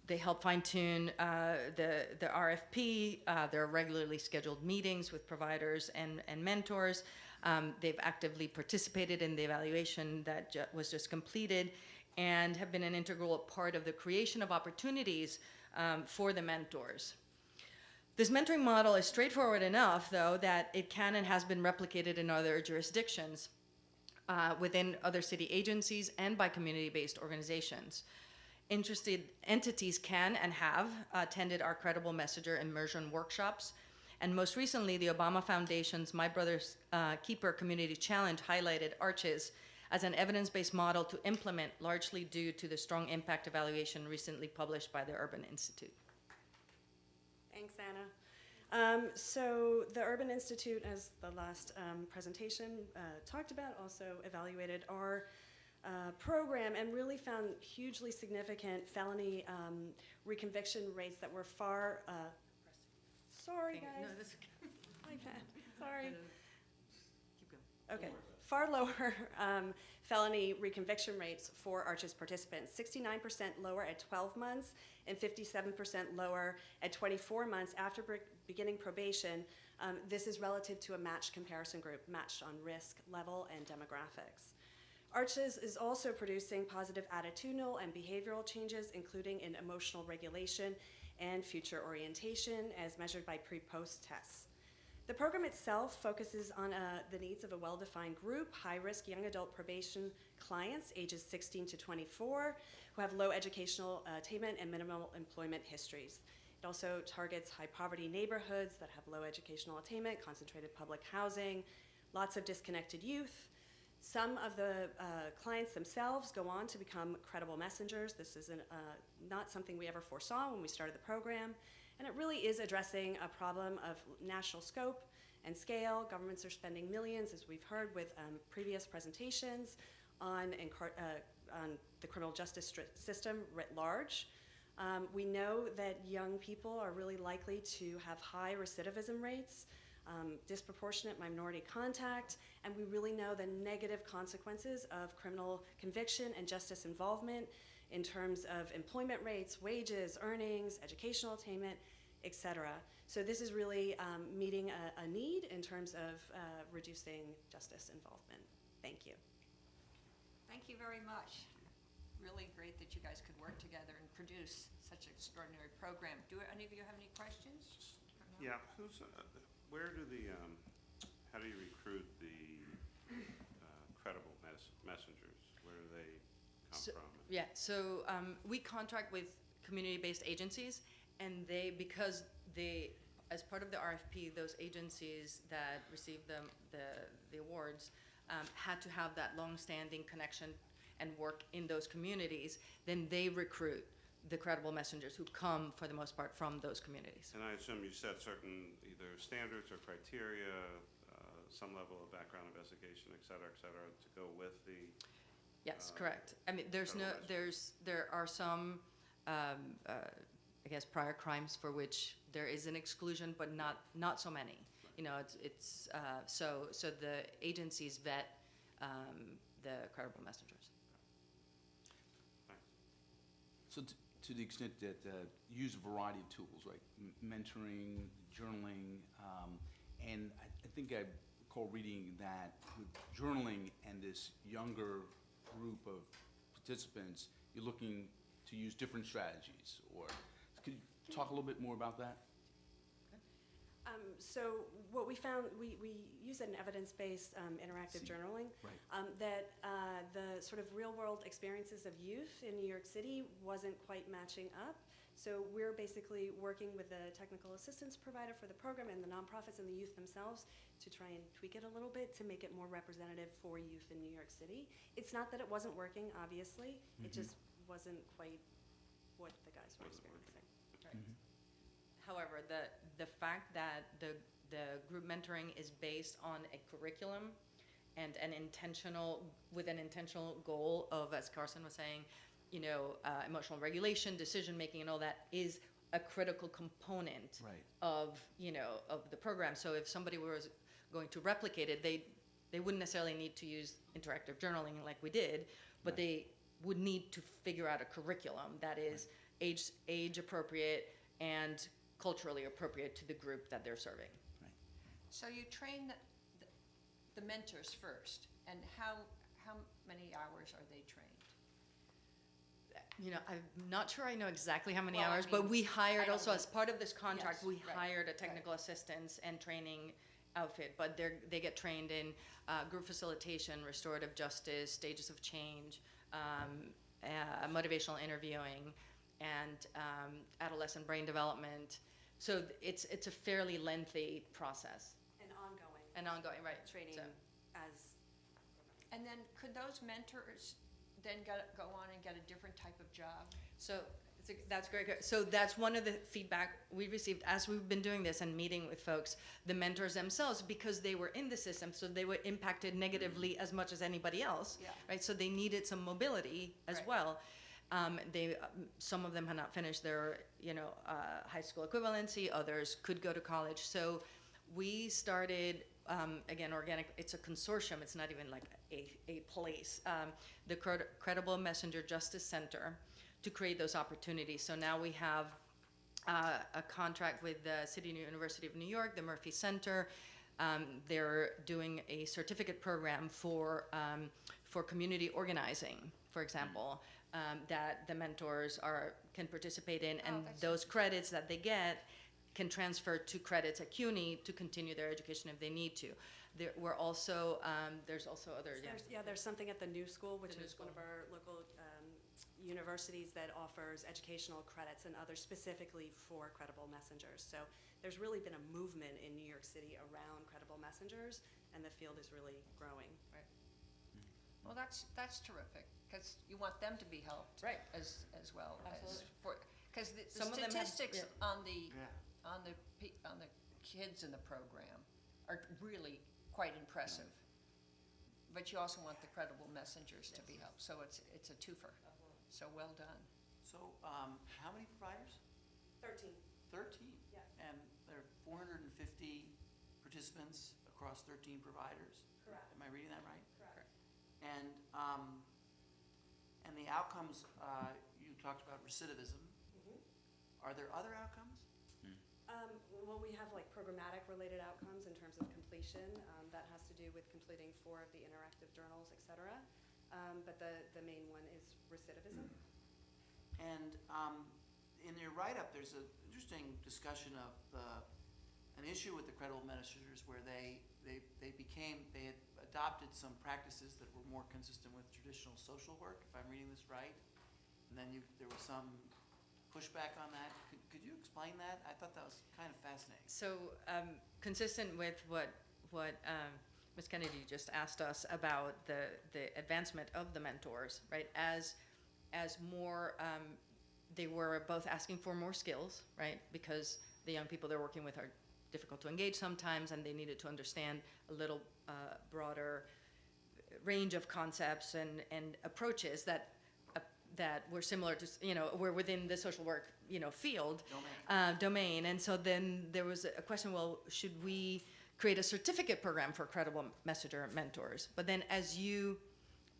They help fine-tune the RFP. There are regularly scheduled meetings with providers and mentors. They've actively participated in the evaluation that was just completed and have been an integral part of the creation of opportunities for the mentors. This mentoring model is straightforward enough, though, that it can and has been replicated in other jurisdictions within other city agencies and by community-based organizations. Interested entities can and have attended our Credible Messenger immersion workshops, and most recently, the Obama Foundation's My Brother's Keeper Community Challenge highlighted Arches as an evidence-based model to implement, largely due to the strong impact evaluation recently published by the Urban Institute. Thanks, Anna. So the Urban Institute, as the last presentation talked about, also evaluated our program and really found hugely significant felony reconviction rates that were far, sorry guys. No, that's okay. My bad, sorry. Okay, far lower felony reconviction rates for Arches participants, 69% lower at 12 months and 57% lower at 24 months after beginning probation. This is relative to a matched comparison group, matched on risk, level, and demographics. Arches is also producing positive attitudinal and behavioral changes, including in emotional regulation and future orientation as measured by pre-post tests. The program itself focuses on the needs of a well-defined group, high-risk young adult probation clients ages 16 to 24 who have low educational attainment and minimal employment histories. It also targets high-poverty neighborhoods that have low educational attainment, concentrated public housing, lots of disconnected youth. Some of the clients themselves go on to become credible messengers. This is not something we ever foresaw when we started the program. And it really is addressing a problem of national scope and scale. Governments are spending millions, as we've heard with previous presentations, on the criminal justice system writ large. We know that young people are really likely to have high recidivism rates, disproportionate minority contact, and we really know the negative consequences of criminal conviction and justice involvement in terms of employment rates, wages, earnings, educational attainment, etc. So this is really meeting a need in terms of reducing justice involvement. Thank you. Thank you very much. Really great that you guys could work together and produce such an extraordinary program. Do any of you have any questions? Yeah, where do how do you recruit the credible messengers? Where do they come from? Yeah, so we contract with community-based agencies, and because as part of the RFP, those agencies that receive the awards had to have that long-standing connection and work in those communities, then they recruit the credible messengers who come, for the most part, from those communities. And I assume you set certain either standards or criteria, some level of background investigation, et cetera, to go with the. Yes, correct. I mean, there are some, I guess, prior crimes for which there is an exclusion, but not so many. You know, so the agencies vet the credible messengers. So to the extent that you use a variety of tools, right? Mentoring, journaling, and I think I recall reading that with journaling and this younger group of participants, you're looking to use different strategies. Or could you talk a little bit more about that? So what we found, we use an evidence-based interactive journaling, that the sort of real-world experiences of youth in New York City wasn't quite matching up. So we're basically working with the technical assistance provider for the program and the nonprofits and the youth themselves to try and tweak it a little bit to make it more representative for youth in New York City. It's not that it wasn't working, obviously. It just wasn't quite what the guys were experiencing. Right. However, the fact that the group mentoring is based on a curriculum and with an intentional goal of, as Carson was saying, you know, emotional regulation, decision making, and all that is a critical component of the program. So if somebody was going to replicate it, they wouldn't necessarily need to use interactive journaling like we did, but they would need to figure out a curriculum that is age appropriate and culturally appropriate to the group that they're serving. Right. So you train the mentors first, and how many hours are they trained? You know, I'm not sure I know exactly how many Well, hours, I mean, but we hired also, know as part of this contract, yes, we right, hired a technical assistance and training outfit, but they get trained in group facilitation, restorative justice, stages of change, motivational interviewing, and adolescent brain development. So it's a fairly lengthy process. And ongoing, right. Training as. And then could those mentors then go on and get a different type of job? So that's great. So that's one of the feedback we received as we've been doing this and meeting with folks, the mentors themselves, because they were in the system, so they were impacted negatively as much as anybody else, right? So they needed some mobility as well. Some of them had not finished their, high school equivalency. Others could go to college. So we started again, organic, it's a consortium, it's not even like a place, the Credible Messenger Justice Center, to create those opportunities. So now we have a contract with the City University of New York, the Murphy Center. They're doing a certificate program for community organizing, for example, that the mentors can participate in, and those credits that they get can transfer to credits at CUNY to continue their education if they need to. We're also, there's also other, There's something at the New School, which is one of our local universities that offers educational credits and others specifically for credible messengers. So there's really been a movement in New York City around credible messengers, and the field is really growing. Right. Well, that's terrific, because you want them to be helped as well. Because the statistics on the kids in the program are really quite impressive. But you also want the credible messengers to be helped, so it's a twofer. So well done. So how many providers? 13. 13? Yeah. And there are 450 participants across 13 providers? Correct. Am I reading that right? Correct. And the outcomes, you talked about recidivism. Mm-hmm. Are there other outcomes? Well, we have like programmatic related outcomes in terms of completion. That has to do with completing 4 of the interactive journals, et cetera. But the main one is recidivism. And in your write-up, there's an interesting discussion of an issue with the credible messengers where they had adopted some practices that were more consistent with traditional social work, if I'm reading this right. And then there was some pushback on that. Could you explain that? I thought that was kind of fascinating. So consistent with what Ms. Kennedy just asked us about the advancement of the mentors, right? As more, they were both asking for more skills, right? Because the young people they're working with are difficult to engage sometimes, and they needed to understand a little broader range of concepts and approaches that were similar to, were within the social work, field, domain. And so then there was a question, well, should we create a certificate program for credible messenger mentors? But then as you,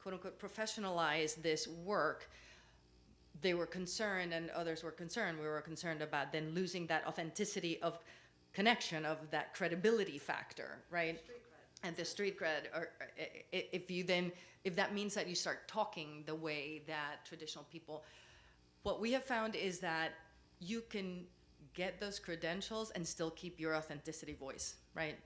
quote unquote, professionalize this work, they were concerned, and others were concerned, we were concerned about then losing that authenticity of connection, of that credibility factor, right? And the street cred, or if that means that you start talking the way that traditional people, what we have found is that you can get those credentials and still keep your authenticity voice, right?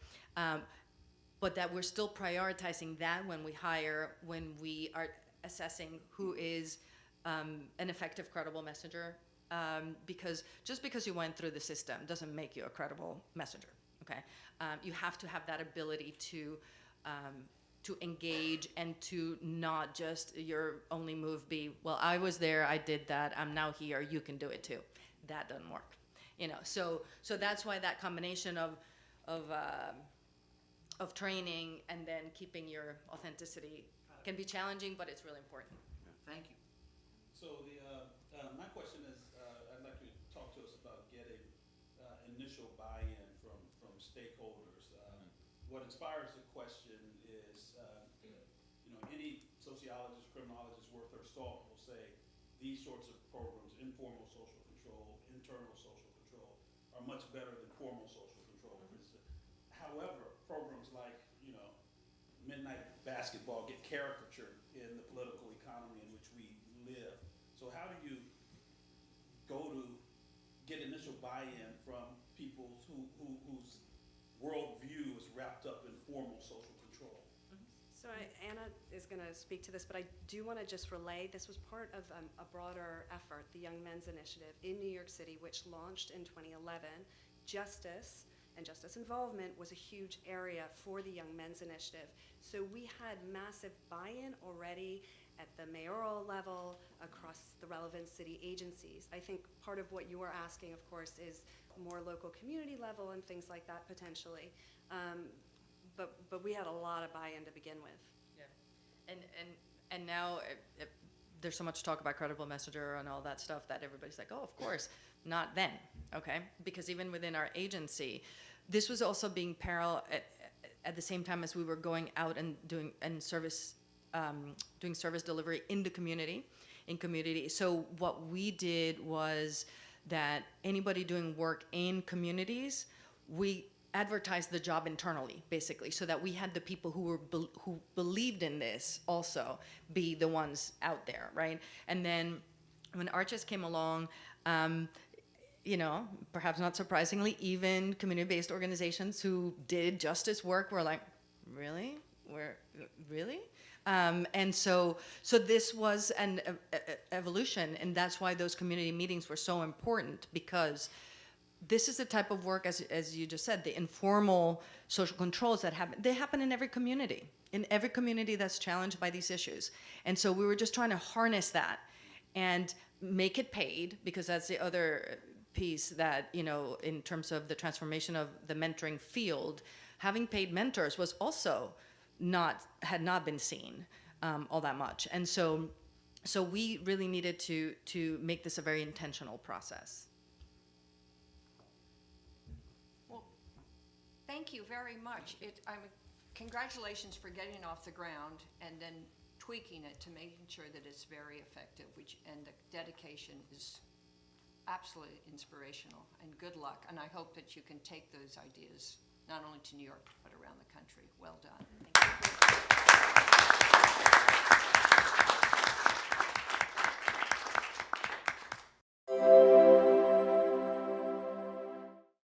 But that we're still prioritizing that when we hire, when we are assessing who is an effective, credible messenger, because just because you went through the system doesn't make you a credible messenger. Okay, you have to have that ability to engage and to not just your only move be, well, I was there, I did that, I'm now here, you can do it too. That doesn't work, So that's why that combination of training and then keeping your authenticity can be challenging, but it's really important. Thank you. So my question is, I'd like you to talk to us about getting initial buy-in from stakeholders. What inspires the question is, any sociologist, criminologist worth their salt will say these sorts of programs, informal social control, internal social control, are much better than formal social control. However, programs like, midnight basketball get caricatured in the political economy in which we live. So how do you go to get initial buy-in from people whose worldview is wrapped up in formal social control? So Anna is going to speak to this, but I do want to just relay, this was part of a broader effort, the Young Men's Initiative in New York City, which launched in 2011. Justice and justice involvement was a huge area for the Young Men's Initiative. So we had massive buy-in already at the mayoral level, across the relevant city agencies. I think part of what you are asking, of course, is more local community level and things like that potentially. But we had a lot of buy-in to begin with. Yeah, and now there's so much talk about credible messenger and all that stuff that everybody's like, oh, of course, not then, okay? Because even within our agency, this was also being at the same time as we were going out and doing service delivery in the community, So what we did was that anybody doing work in communities, we advertised the job internally, basically, so that we had the people who believed in this also be the ones out there, right? And then when Arches came along, perhaps not surprisingly, even community-based organizations who did justice work were like, really? Really? And so this was an evolution, and that's why those community meetings were so important, because this is the type of work, as you just said, the informal social controls that happen, they happen in every community that's challenged by these issues. And so we were just trying to harness that and make it paid, because that's the other piece that, in terms of the transformation of the mentoring field, having paid mentors was also had not been seen all that much. And so we really needed to make this a very intentional process. Well, thank you very much. Congratulations for getting off the ground and then tweaking it to making sure that it's very effective, and the dedication is absolutely inspirational, and good luck. And I hope that you can take those ideas not only to New York, but around the country. Well done. Thank you.